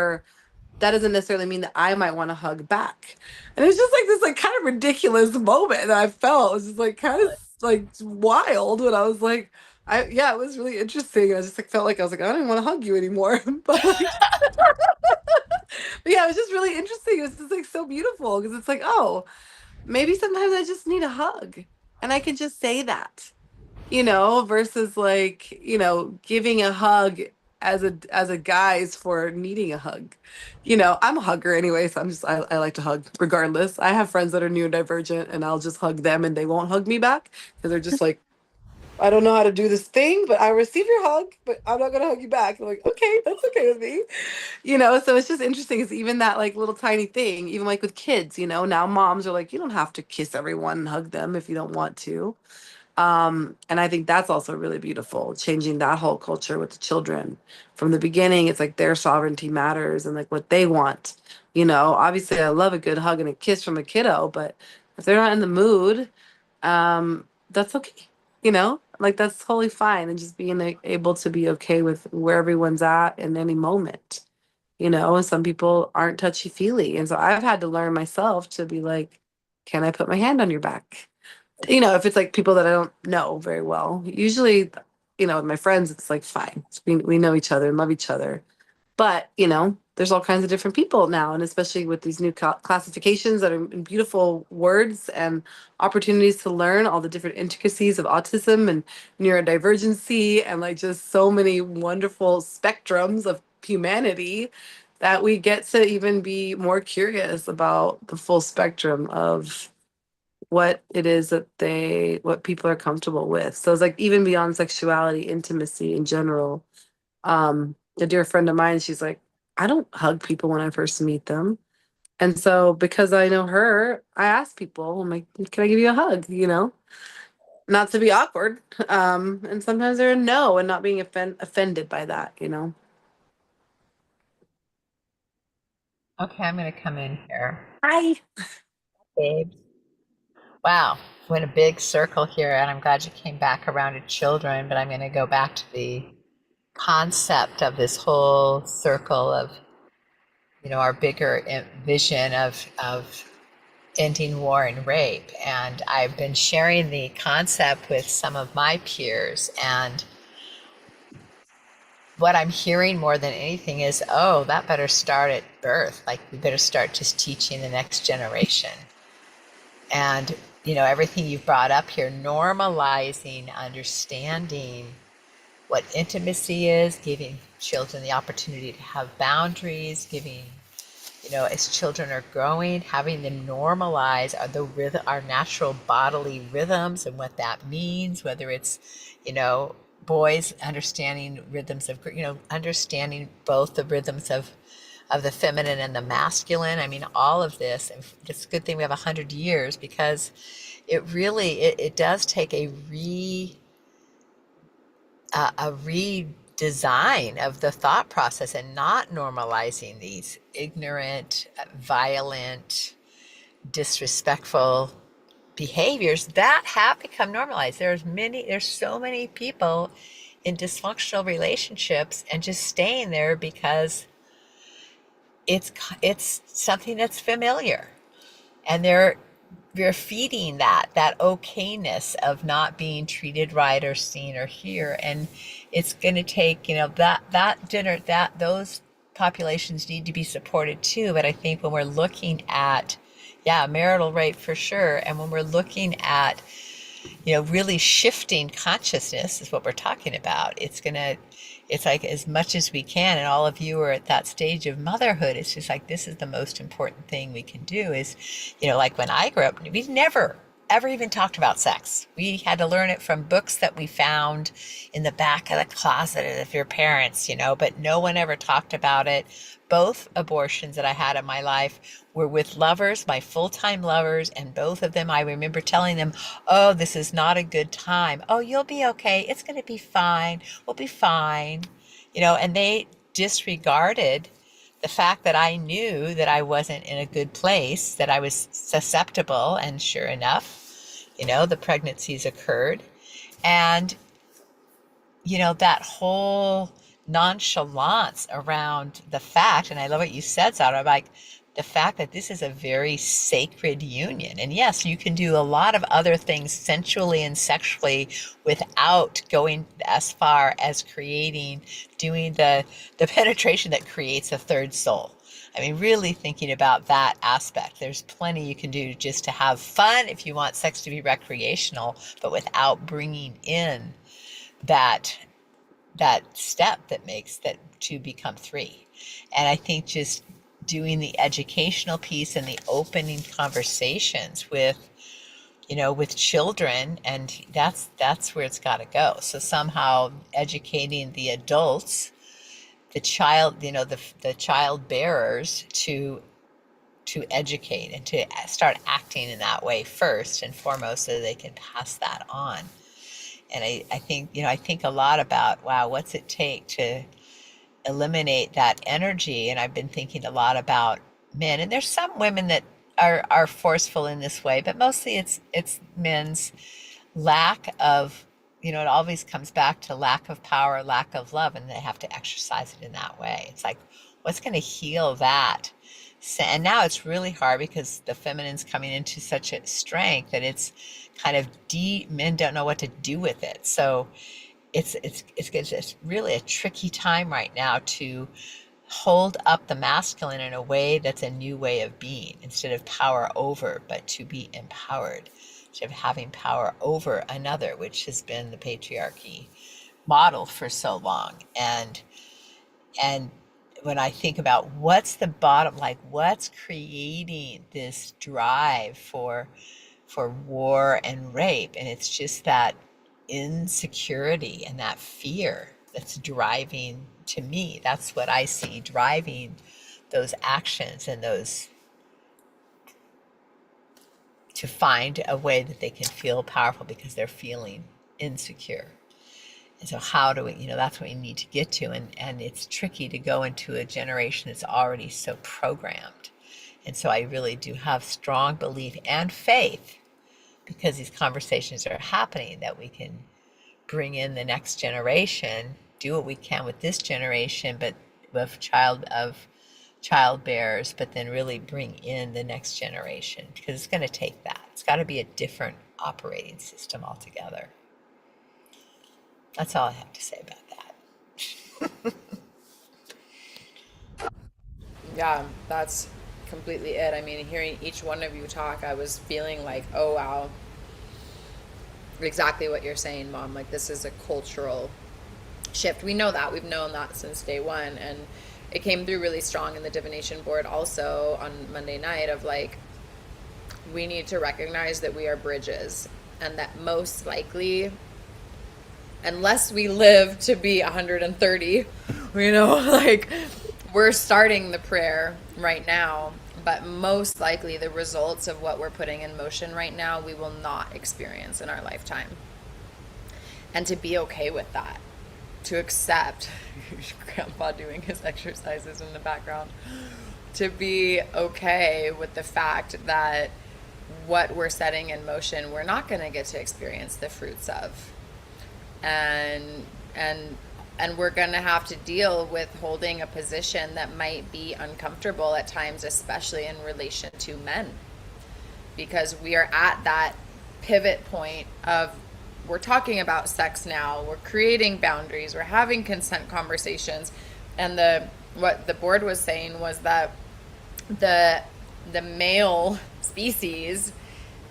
doesn't necessarily mean that I might want to hug back. And it was just like this like kind of ridiculous moment that I felt. It was just like kind of like wild when I was like, yeah, it was really interesting. I just like felt like I was like, I don't even want to hug you anymore. But like, but yeah, it was just really interesting. It was just like so beautiful because it's like, oh, maybe sometimes I just need a hug. And I can just say that, versus like, giving a hug as a guise for needing a hug. I'm a hugger anyway, so I like to hug regardless. I have friends that are neurodivergent and I'll just hug them and they won't hug me back because they're just like, I don't know how to do this thing, but I receive your hug, but I'm not gonna hug you back. I'm like, okay, that's okay with me. So it's just interesting. It's even that like little tiny thing, even like with kids, now moms are like, you don't have to kiss everyone and hug them if you don't want to. And I think that's also really beautiful, changing that whole culture with the children from the beginning. It's like their sovereignty matters and like what they want. Obviously I love a good hug and a kiss from a kiddo, but if they're not in the mood, that's okay. you know, like that's totally fine. And just being able to be okay with where everyone's at in any moment. You know, some people aren't touchy feely. And so I've had to learn myself to be like, can I put my hand on your back? You know, if it's like people that I don't know very well. Usually, you know, with my friends, it's like fine. We know each other and love each other. But, you know, there's all kinds of different people now. And especially with these new classifications that are in beautiful words and opportunities to learn all the different intricacies of autism and neurodivergency and like just so many wonderful spectrums of humanity that we get to even be more curious about the full spectrum of what it is that what people are comfortable with. So it's like even beyond sexuality, intimacy in general. A dear friend of mine, she's like, I don't hug people when I first meet them. And so because I know her, I ask people, I'm like, can I give you a hug? You know, not to be awkward. And sometimes they're a no and not being offended by that, you know. Okay, I'm going to come in here. Hi. Babe. Wow, went a big circle here, and I'm glad you came back around to children, but I'm going to go back to the concept of this whole circle of, you know, our bigger vision of ending war and rape. And I've been sharing the concept with some of my peers, and what I'm hearing more than anything is, oh, that better start at birth. Like, we better start just teaching the next generation. And, you know, everything you've brought up here, normalizing, understanding what intimacy is, giving children the opportunity to have boundaries, giving, you know, as children are growing, having them normalize our natural bodily rhythms and what that means, whether it's, you know, boys understanding rhythms of, you know, understanding both the rhythms of the feminine and the masculine. I mean, all of this, and it's a good thing we have 100 years, because it really, it does take a redesign of the thought process, and not normalizing these ignorant, violent, disrespectful behaviors that have become normalized. There's so many people in dysfunctional relationships and just staying there because it's something that's familiar, and they're feeding that okayness of not being treated right or seen or hear. And it's going to take, you know, that those populations need to be supported too. But I think when we're looking at, yeah, marital rape for sure, and when we're looking at, you know, really shifting consciousness is what we're talking about. It's like, as much as we can, and all of you are at that stage of motherhood, it's just like, this is the most important thing we can do is, you know, like when I grew up, we never ever even talked about sex. We had to learn it from books that we found in the back of the closet of your parents, you know, but no one ever talked about it. Both abortions that I had in my life were with lovers, my full-time lovers, and both of them, I remember telling them, oh, this is not a good time. Oh, you'll be okay. It's going to be fine. We'll be fine. You know, and they disregarded the fact that I knew that I wasn't in a good place, that I was susceptible, and sure enough, you know, the pregnancies occurred. And, you know, that whole nonchalance around the fact, and I love what you said, Sarah, like the fact that this is a very sacred union. And yes, you can do a lot of other things sensually and sexually without going as far as doing the penetration that creates a third soul. I mean, really thinking about that aspect. There's plenty you can do just to have fun if you want sex to be recreational, but without bringing in that step that makes that two become three. And I think just doing the educational piece and the opening conversations with, you know, with children, and that's where it's got to go. So somehow educating the adults, the child, you know, the child bearers to educate and to start acting in that way first and foremost, so they can pass that on. And I think, you know, I think a lot about, wow, what's it take to eliminate that energy? And I've been thinking a lot about men, and there's some women that are forceful in this way, but mostly it's men's lack of you know, it always comes back to lack of power, lack of love, and they have to exercise it in that way. It's like, what's going to heal that? And now it's really hard because the feminine's coming into such a strength that it's kind of deep. Men don't know what to do with it. So it's really a tricky time right now to hold up the masculine in a way that's a new way of being, instead of power over, but to be empowered, instead of having power over another, which has been the patriarchy model for so long. And when I think about what's the bottom, like what's creating this drive for war and rape, and it's just that insecurity and that fear that's driving, to me, that's what I see driving those actions, and those, to find a way that they can feel powerful because they're feeling insecure. And so how do we, you know, that's what we need to get to. And it's tricky to go into a generation that's already so programmed. And so I really do have strong belief and faith, because these conversations are happening, that we can bring in the next generation, do what we can with this generation, but of child bearers, but then really bring in the next generation, because it's going to take that. It's got to be a different operating system altogether. That's all I have to say about that. Yeah, that's completely it. I mean, hearing each one of you talk, I was feeling like, oh wow, exactly what you're saying, Mom. Like, this is a cultural shift. We know that. We've known that since day one. And it came through really strong in the divination board also on Monday night, of like, we need to recognize that we are bridges, and that most likely, unless we live to be 130, you know, like, we're starting the prayer right now, but most likely the results of what we're putting in motion right now, we will not experience in our lifetime. And to be okay with that, to accept Grandpa doing his exercises in the background, to be okay with the fact that what we're setting in motion, we're not going to get to experience the fruits of. And we're going to have to deal with holding a position that might be uncomfortable at times, especially in relation to men, because we are at that pivot point of, we're talking about sex now, we're creating boundaries, we're having consent conversations. And what the board was saying was that the male species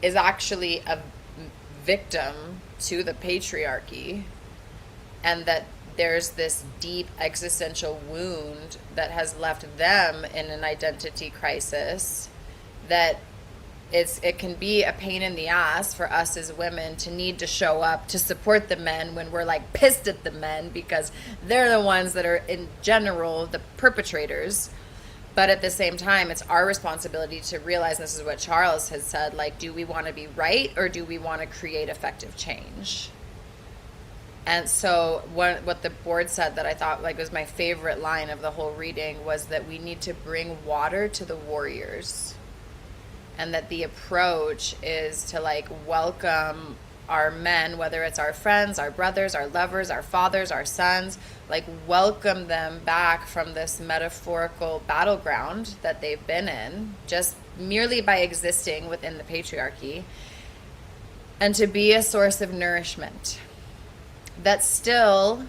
is actually a victim to the patriarchy, and that there's this deep existential wound that has left them in an identity crisis, that it can be a pain in the ass for us as women to need to show up to support the men when we're like pissed at the men because they're the ones that are in general the perpetrators. But at the same time, it's our responsibility to realize, and this is what Charles has said, like, do we want to be right, or do we want to create effective change? And so what the board said that I thought like was my favorite line of the whole reading was that we need to bring water to the warriors, and that the approach is to like welcome our men, whether it's our friends, our brothers, our lovers, our fathers, our sons, like welcome them back from this metaphorical battleground that they've been in just merely by existing within the patriarchy, and to be a source of nourishment that still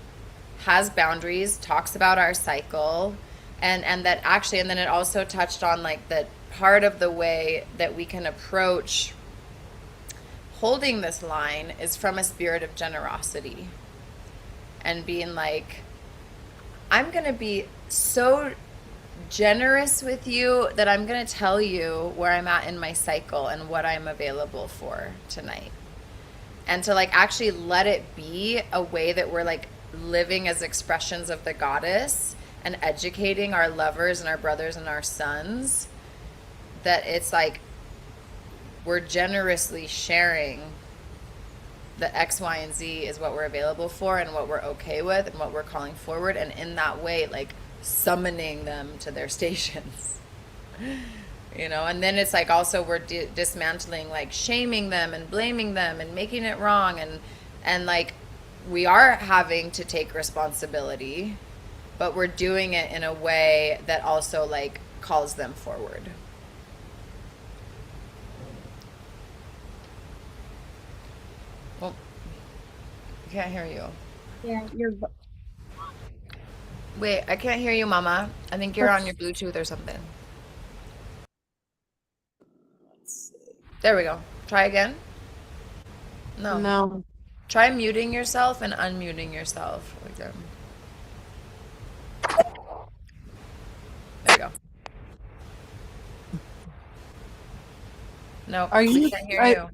has boundaries, talks about our cycle, and that actually, and then it also touched on like that part of the way that we can approach holding this line is from a spirit of generosity, and being like, I'm going to be so generous with you that I'm going to tell you where I'm at in my cycle and what I'm available for tonight. And to like actually let it be a way that we're like living as expressions of the goddess and educating our lovers and our brothers and our sons, that it's like we're generously sharing that X, Y, and Z is what we're available for and what we're okay with and what we're calling forward. And in that way, like summoning them to their stations. You know, and then it's like also we're dismantling like shaming them and blaming them and making it wrong, and like we are having to take responsibility, but we're doing it in a way that also like calls them forward. Well, I can't hear you. Yeah, you're. Wait, I can't hear you, Mama. I think you're on your Bluetooth or something. There we go. Try again. No. No. Try muting yourself and unmuting yourself again. There you go. No, Are you? I can't hear you.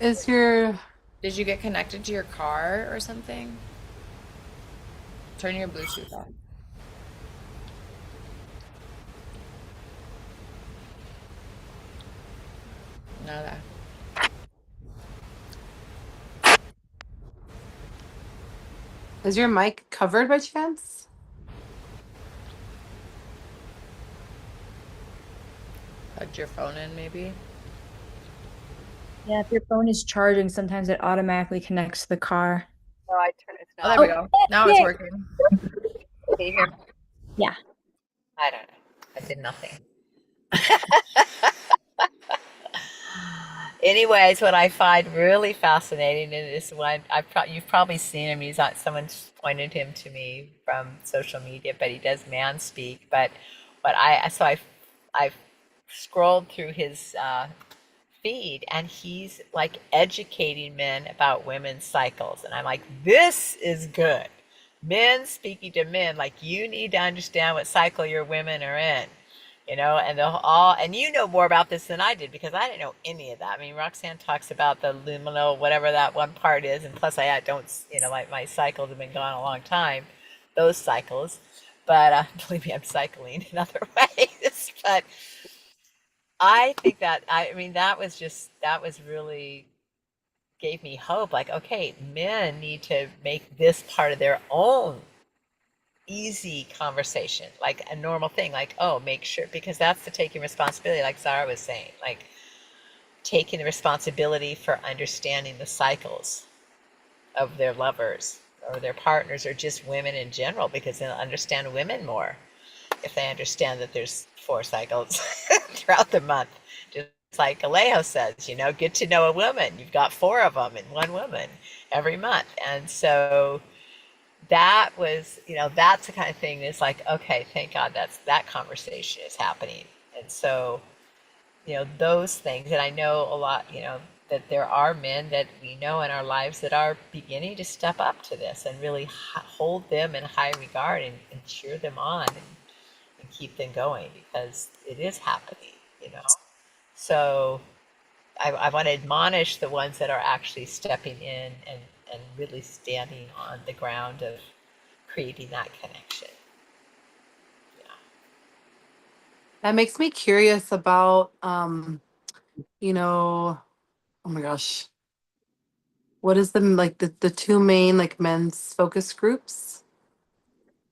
Is your? Did you get connected to your car or something? Turn your Bluetooth on. Nada. Is your mic covered by chance? Plug your phone in, maybe. Yeah, if your phone is charging, sometimes it automatically connects to the car. So I turn it Oh, there we go. Now it's working. Can you hear me? Yeah. I don't know. I did nothing. Anyways, what I find really fascinating in this one, you've probably seen him. He's not, someone's pointed him to me from social media, but he does man speak. But I've scrolled through his feed, and he's like educating men about women's cycles, and I'm like, this is good. Men speaking to men, like, you need to understand what cycle your women are in. And you know more about this than I did, because I didn't know any of that. I mean, Roxanne talks about the luminal, whatever that one part is, and plus I don't, my cycles have been gone a long time, those cycles. But believe me, I'm cycling in other ways. But I think that that was really gave me hope. Like, okay, men need to make this part of their own easy conversation, like a normal thing, like, oh, make sure, because that's the taking responsibility, like Zara was saying, like taking the responsibility for understanding the cycles of their lovers or their partners, or just women in general, because they'll understand women more if they understand that there's 4 cycles throughout the month. Just like Alejo says, get to know a woman. You've got 4 of them in one woman every month. And so that was, that's the kind of thing that's like, okay, thank God that conversation is happening. And so, those things, and I know a lot, that there are men that we know in our lives that are beginning to step up to this and really hold them in high regard, and cheer them on, and keep them going, because it is happening, So I want to admonish the ones that are actually stepping in and really standing on the ground of creating that connection. That makes me curious about, oh my gosh, what is the 2 main like men's focus groups?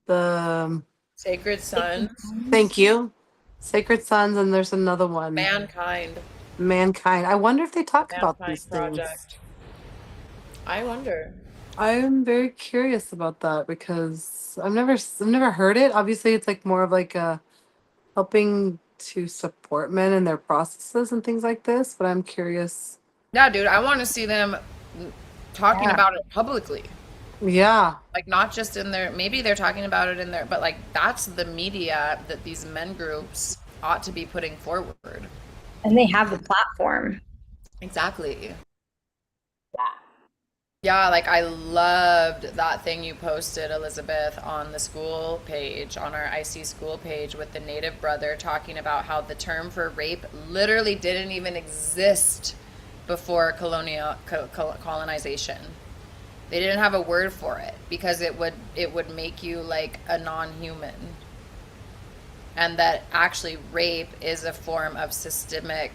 The Sacred Sons, Thank you, Sacred Sons, and there's another one, Mankind I wonder if they talk about these Project. things. I wonder. I'm very curious about that, because I've never heard it. Obviously, it's like more of like a helping to support men in their processes and things like this, but I'm curious. Yeah, dude, I want to see them talking about it publicly. Yeah. Like, not just in their, maybe they're talking about it in their, but like, that's the media that these men groups ought to be putting forward. And they have the platform. Exactly. Yeah, like, I loved that thing you posted, Elizabeth, on the school page, on our IC school page, with the Native brother talking about how the term for rape literally didn't even exist before colonization. They didn't have a word for it, because it would make you like a non-human. And that actually rape is a form of systemic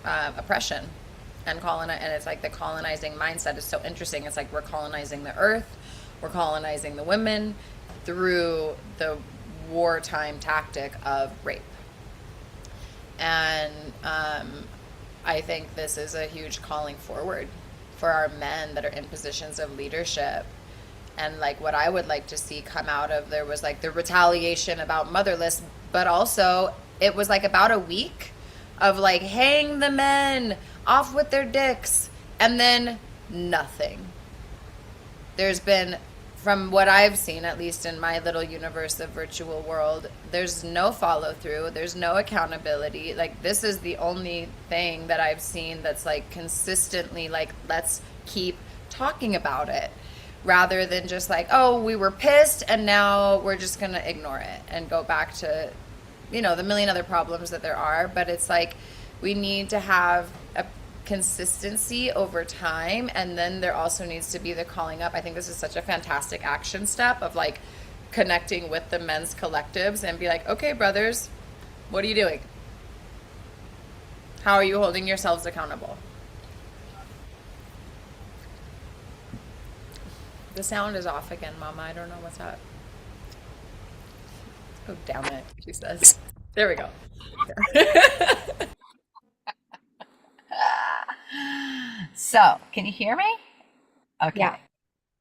oppression. And it's like the colonizing mindset is so interesting. It's like we're colonizing the earth, we're colonizing the women through the wartime tactic of rape. And I think this is a huge calling forward for our men that are in positions of leadership. And like what I would like to see come out of there was like the retaliation about motherless, but also it was like about a week of like hang the men off with their dicks and then nothing. There's been, from what I've seen, at least in my little universe of virtual world, there's no follow through, there's no accountability. Like this is the only thing that I've seen that's like consistently like let's keep talking about it, rather than just like, oh, we were pissed and now we're just going to ignore it and go back to, you know, the million other problems that there are. But it's like we need to have a consistency over time, and then there also needs to be the calling up. I think this is such a fantastic action step of like connecting with the men's collectives and be like, okay, brothers, what are you doing? How are you holding yourselves accountable? The sound is off again, Mama. I don't know what's up. Oh, damn it, she says. There we go. So, can you hear me? Okay. Yeah.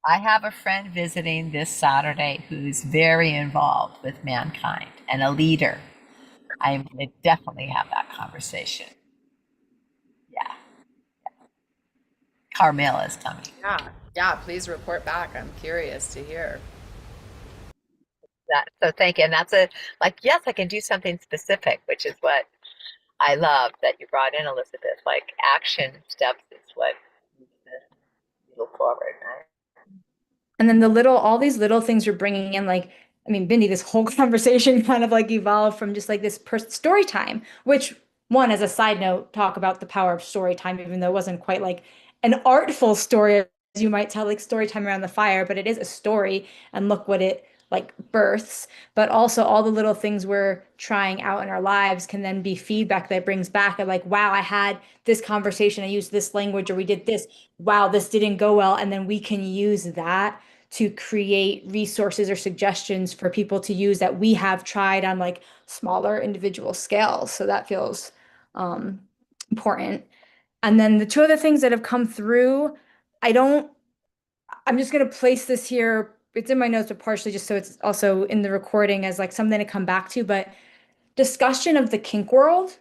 I have a friend visiting this Saturday who's very involved with mankind and a leader. I'm going to definitely have that conversation. Yeah. Carmela's coming. Yeah, please report back. I'm curious to hear. So thank you. And that's like, yes, I can do something specific, which is what I love that you brought in, Elizabeth. Like action steps is what moves the needle forward, right? And then all these little things you're bringing in, like, I mean, Bindi, this whole conversation kind of like evolved from just like this story time, which one, as a side note, talk about the power of story time, even though it wasn't quite like an artful story, as you might tell, like story time around the fire, but it is a story and look what it like births. But also all the little things we're trying out in our lives can then be feedback that brings back of like, wow, I had this conversation, I used this language, or we did this, wow, this didn't go well. And then we can use that to create resources or suggestions for people to use that we have tried on like smaller individual scales. So that feels important. And then the two other things that have come through, I'm just going to place this here. It's in my notes, but partially just so it's also in the recording as like something to come back to. But discussion of the kink world,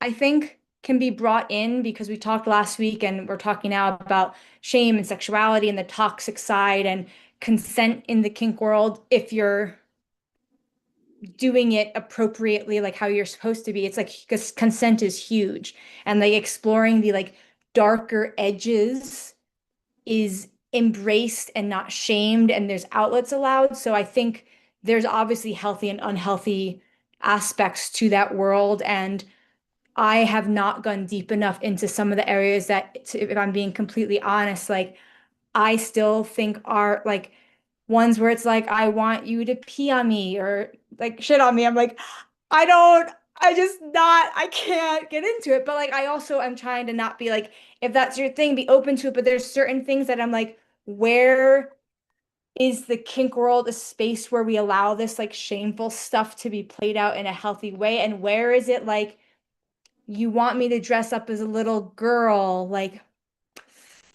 I think, can be brought in because we talked last week and we're talking now about shame and sexuality and the toxic side and consent in the kink world. If you're doing it appropriately, like how you're supposed to be, it's like because consent is huge, and like exploring the like darker edges is embraced and not shamed, and there's outlets allowed. So I think there's obviously healthy and unhealthy aspects to that world, and I have not gone deep enough into some of the areas that, if I'm being completely honest, like I still think are like ones where it's like, I want you to pee on me or like shit on me. I'm like, I can't get into it. But like, I also am trying to not be like, if that's your thing, be open to it. But there's certain things that I'm like, where is the kink world a space where we allow this like shameful stuff to be played out in a healthy way? And where is it like, you want me to dress up as a little girl? Like,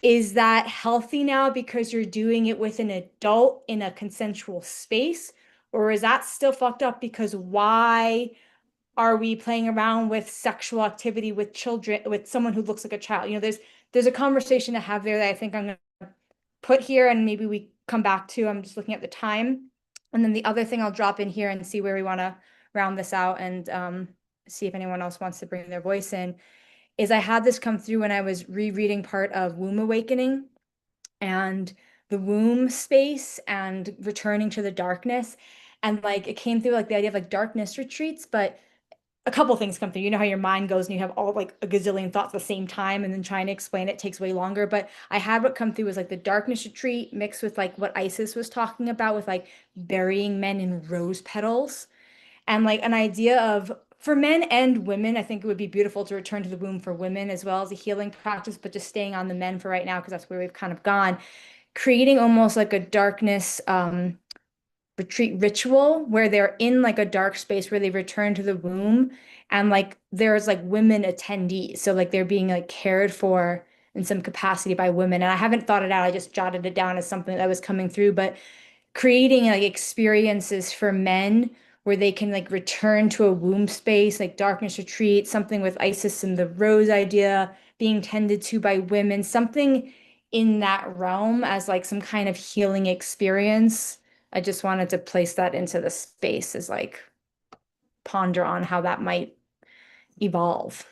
is that healthy now because you're doing it with an adult in a consensual space? Or is that still fucked up because why are we playing around with sexual activity with children, with someone who looks like a child? You know, there's a conversation to have there that I think I'm going to put here and maybe we come back to. I'm just looking at the time. And then the other thing I'll drop in here and see where we want to round this out and see if anyone else wants to bring their voice in, is I had this come through when I was rereading part of Womb Awakening and the womb space and returning to the darkness. And like it came through like the idea of like darkness retreats, but a couple things come through. You know how your mind goes and you have all like a gazillion thoughts at the same time, and then trying to explain it takes way longer. But I had what come through was like the darkness retreat mixed with like what Isis was talking about with like burying men in rose petals, and like an idea of, for men and women, I think it would be beautiful to return to the womb for women as well as a healing practice, but just staying on the men for right now because that's where we've kind of gone, creating almost like a darkness retreat ritual where they're in like a dark space where they return to the womb, and like there's like women attendees, so like they're being like cared for in some capacity by women. And I haven't thought it out. I just jotted it down as something that was coming through, but creating like experiences for men where they can like return to a womb space, like darkness retreat, something with Isis and the rose idea being tended to by women, something in that realm as like some kind of healing experience. I just wanted to place that into the space as like ponder on how that might evolve.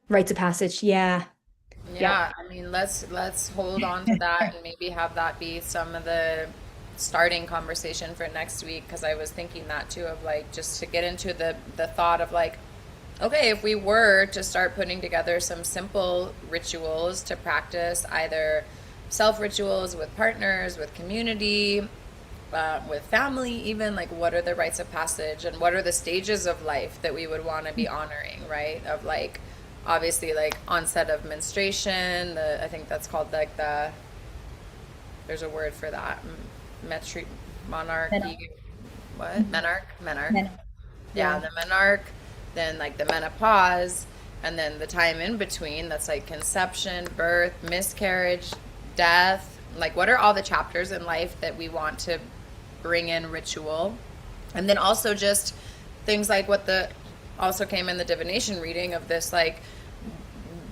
Rites of passage, yeah. Yeah, I mean, let's hold on to that and maybe have that be some of the starting conversation for next week, because I was thinking that too, of like just to get into the thought of like, okay, if we were to start putting together some simple rituals to practice, either self rituals with partners, with community, with family, even, like what are the rites of passage and what are the stages of life that we would want to be honoring, right? Of like, obviously, like onset of menstruation, I think that's called like there's a word for that, monarchy, what? Menarche. Yeah, the menarche, then like the menopause, and then the time in between, that's like conception, birth, miscarriage, death. Like, what are all the chapters in life that we want to bring in ritual? And then also just things like what the also came in the divination reading of this, like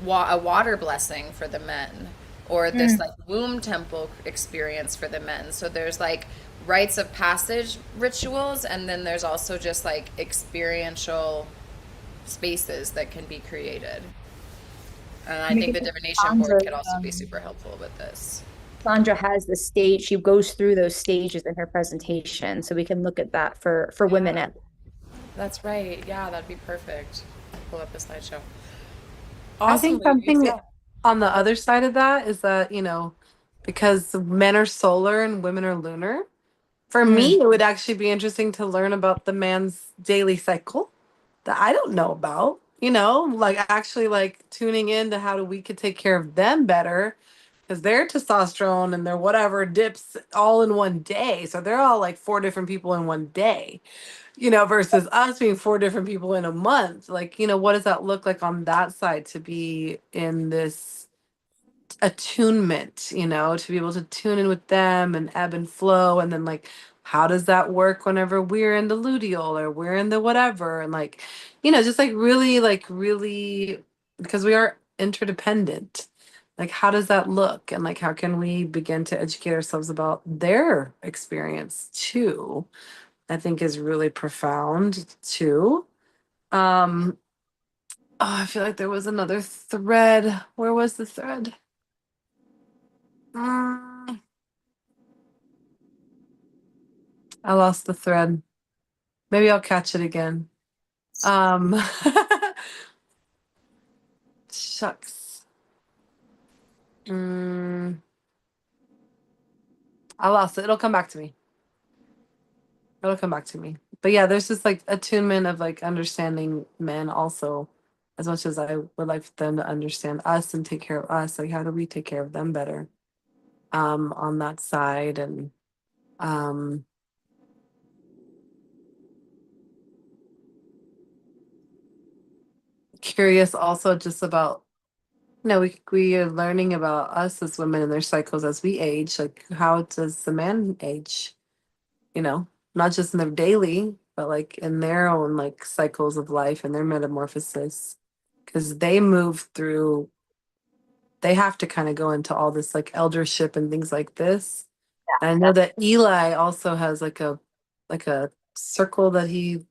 a water blessing for the men, or this like womb temple experience for the men. So there's like rites of passage rituals, and then there's also just like experiential spaces that can be created. And I think the divination board could also be super helpful with this. Sandra has the stage. She goes through those stages in her presentation, so we can look at that for women. That's right. Yeah, that'd be perfect. Pull up the slideshow. I think Awesome, ladies. something on the other side of that is that, because men are solar and women are lunar, for me, it would actually be interesting to learn about the man's daily cycle that I don't know about, like actually like tuning into how we could take care of them better, because their testosterone and their whatever dips all in one day. So they're all like 4 different people in one day, versus us being 4 different people in a month. Like, what does that look like on that side to be in this attunement, to be able to tune in with them and ebb and flow. And then like, how does that work whenever we're in the luteal or we're in the whatever? And just really, because we are interdependent. Like, how does that look? And like, how can we begin to educate ourselves about their experience too? I think is really profound too. I feel like there was another thread. Where was the thread? I lost the thread. Maybe I'll catch it again. Shucks. I lost it. It'll come back to me. But yeah, there's just like attunement of like understanding men also, as much as I would like them to understand us and take care of us. Like, how do we take care of them better? On that side. And curious also just about, we are learning about us as women and their cycles as we age. Like, how does the man age? Not just in their daily, but like in their own like cycles of life and their metamorphosis, because they move through. They have to kind of go into all this like eldership and things like this. And I know that Eli also has like a circle that I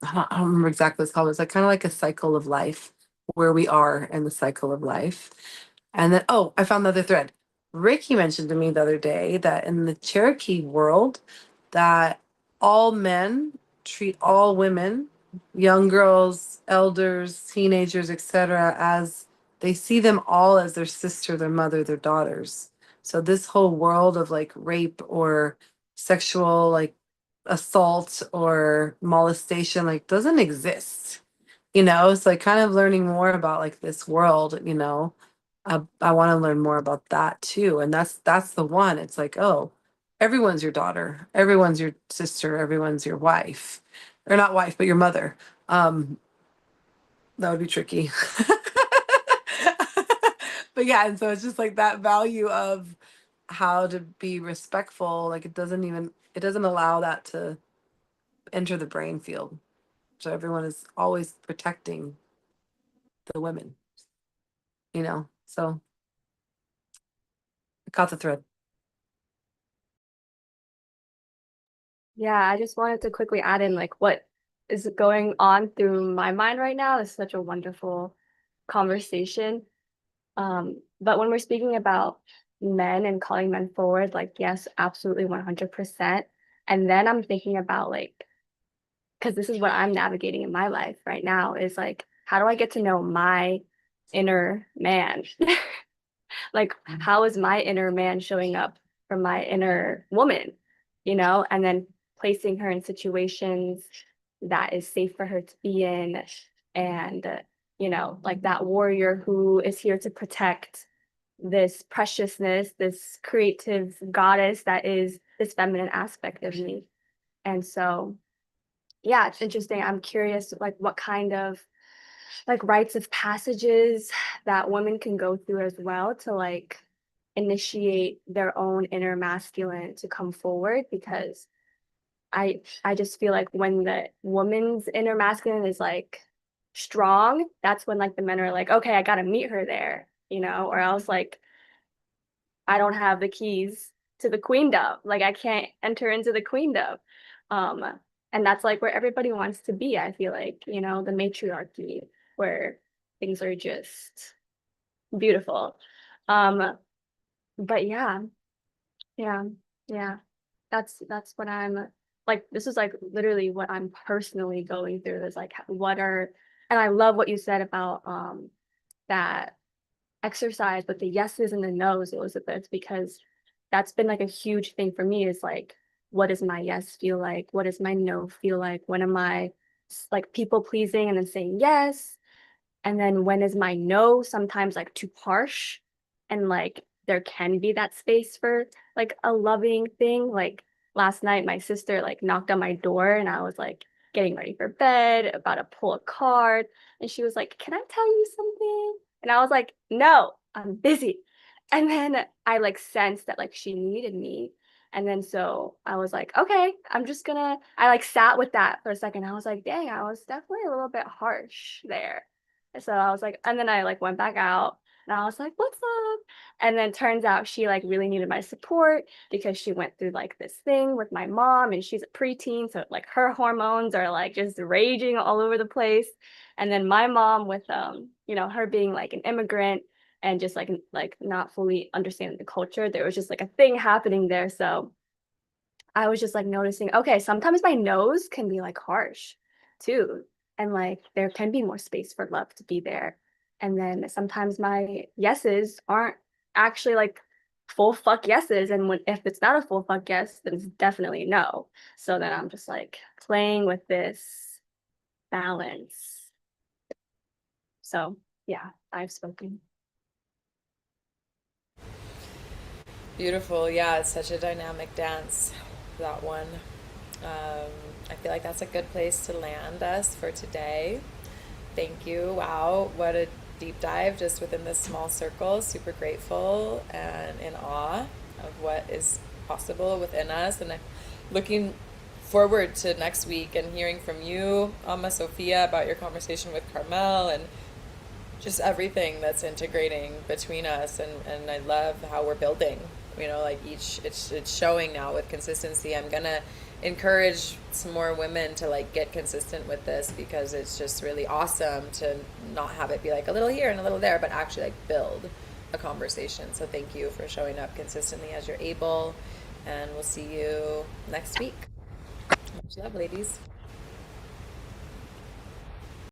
don't remember exactly what it's called. It's like kind of like a cycle of life, where we are in the cycle of life. And then, I found another thread. Ricky mentioned to me the other day that in the Cherokee world, that all men treat all women, young girls, elders, teenagers, etc., as they see them all as their sister, their mother, their daughters. So this whole world of like rape or sexual like assault or molestation like doesn't exist. It's like kind of learning more about like this world. I want to learn more about that too. And that's the one. It's like, everyone's your daughter, everyone's your sister, everyone's your wife, or not wife, but your mother. That would be tricky. But yeah, and so it's just like that value of how to be respectful. Like it doesn't allow that to enter the brain field. So everyone is always protecting the women, So I caught the thread. Yeah, I just wanted to quickly add in like what is going on through my mind right now. It's such a wonderful conversation. But when we're speaking about men and calling men forward, like yes, absolutely 100%. And then I'm thinking about like, because this is what I'm navigating in my life right now, is like, how do I get to know my inner man? Like, how is my inner man showing up for my inner woman, and then placing her in situations that is safe for her to be in. And, like that warrior who is here to protect this preciousness, this creative goddess that is this feminine aspect of me. And so, yeah, it's interesting. I'm curious, like, what kind of like rites of passages that women can go through as well to like initiate their own inner masculine to come forward, because I just feel like when the woman's inner masculine is like strong, that's when like the men are like, okay, I gotta meet her there, or else like I don't have the keys to the queendom. Like I can't enter into the queendom. Um, and that's like where everybody wants to be, I feel like, the matriarchy, where things are just beautiful. Um, but yeah, yeah. That's what I'm like. This is like literally what I'm personally going through, is like and I love what you said about that exercise with the yeses and the nos, Elizabeth, because that's been like a huge thing for me, is like, what does my yes feel like? What does my no feel like? When am I like people pleasing and then saying yes? And then when is my no sometimes like too harsh? And like there can be that space for like a loving thing. Like last night, my sister like knocked on my door and I was like getting ready for bed, about to pull a card. And she was like, "Can I tell you something?" And I was like, "No, I'm busy." And then I like sensed that like she needed me. And then so I was like, okay, I like sat with that for a second. I was like, dang, I was definitely a little bit harsh there. So I was like, and then I like went back out and I was like, what's up? And then turns out she like really needed my support because she went through like this thing with my mom and she's a preteen. So like her hormones are like just raging all over the place. And then my mom with, her being like an immigrant and just like not fully understanding the culture, there was just like a thing happening there. So I was just like noticing, okay, sometimes my nose can be like harsh too. And like there can be more space for love to be there. And then sometimes my yeses aren't actually like full fuck yeses. And if it's not a full fuck yes, then it's definitely no. So then I'm just like playing with this balance. So yeah, I've spoken. Beautiful. Yeah, it's such a dynamic dance, that one. I feel like that's a good place to land us for today. Thank you. Wow, what a deep dive just within this small circle. Super grateful and in awe of what is possible within us. And I'm looking forward to next week and hearing from you, Amma Sophia, about your conversation with Carmel and just everything that's integrating between us. And I love how we're building, like it's showing now with consistency. I'm gonna encourage some more women to like get consistent with this, because it's just really awesome to not have it be like a little here and a little there, but actually like build a conversation. So thank you for showing up consistently as you're able, and we'll see you next week. Much love, ladies.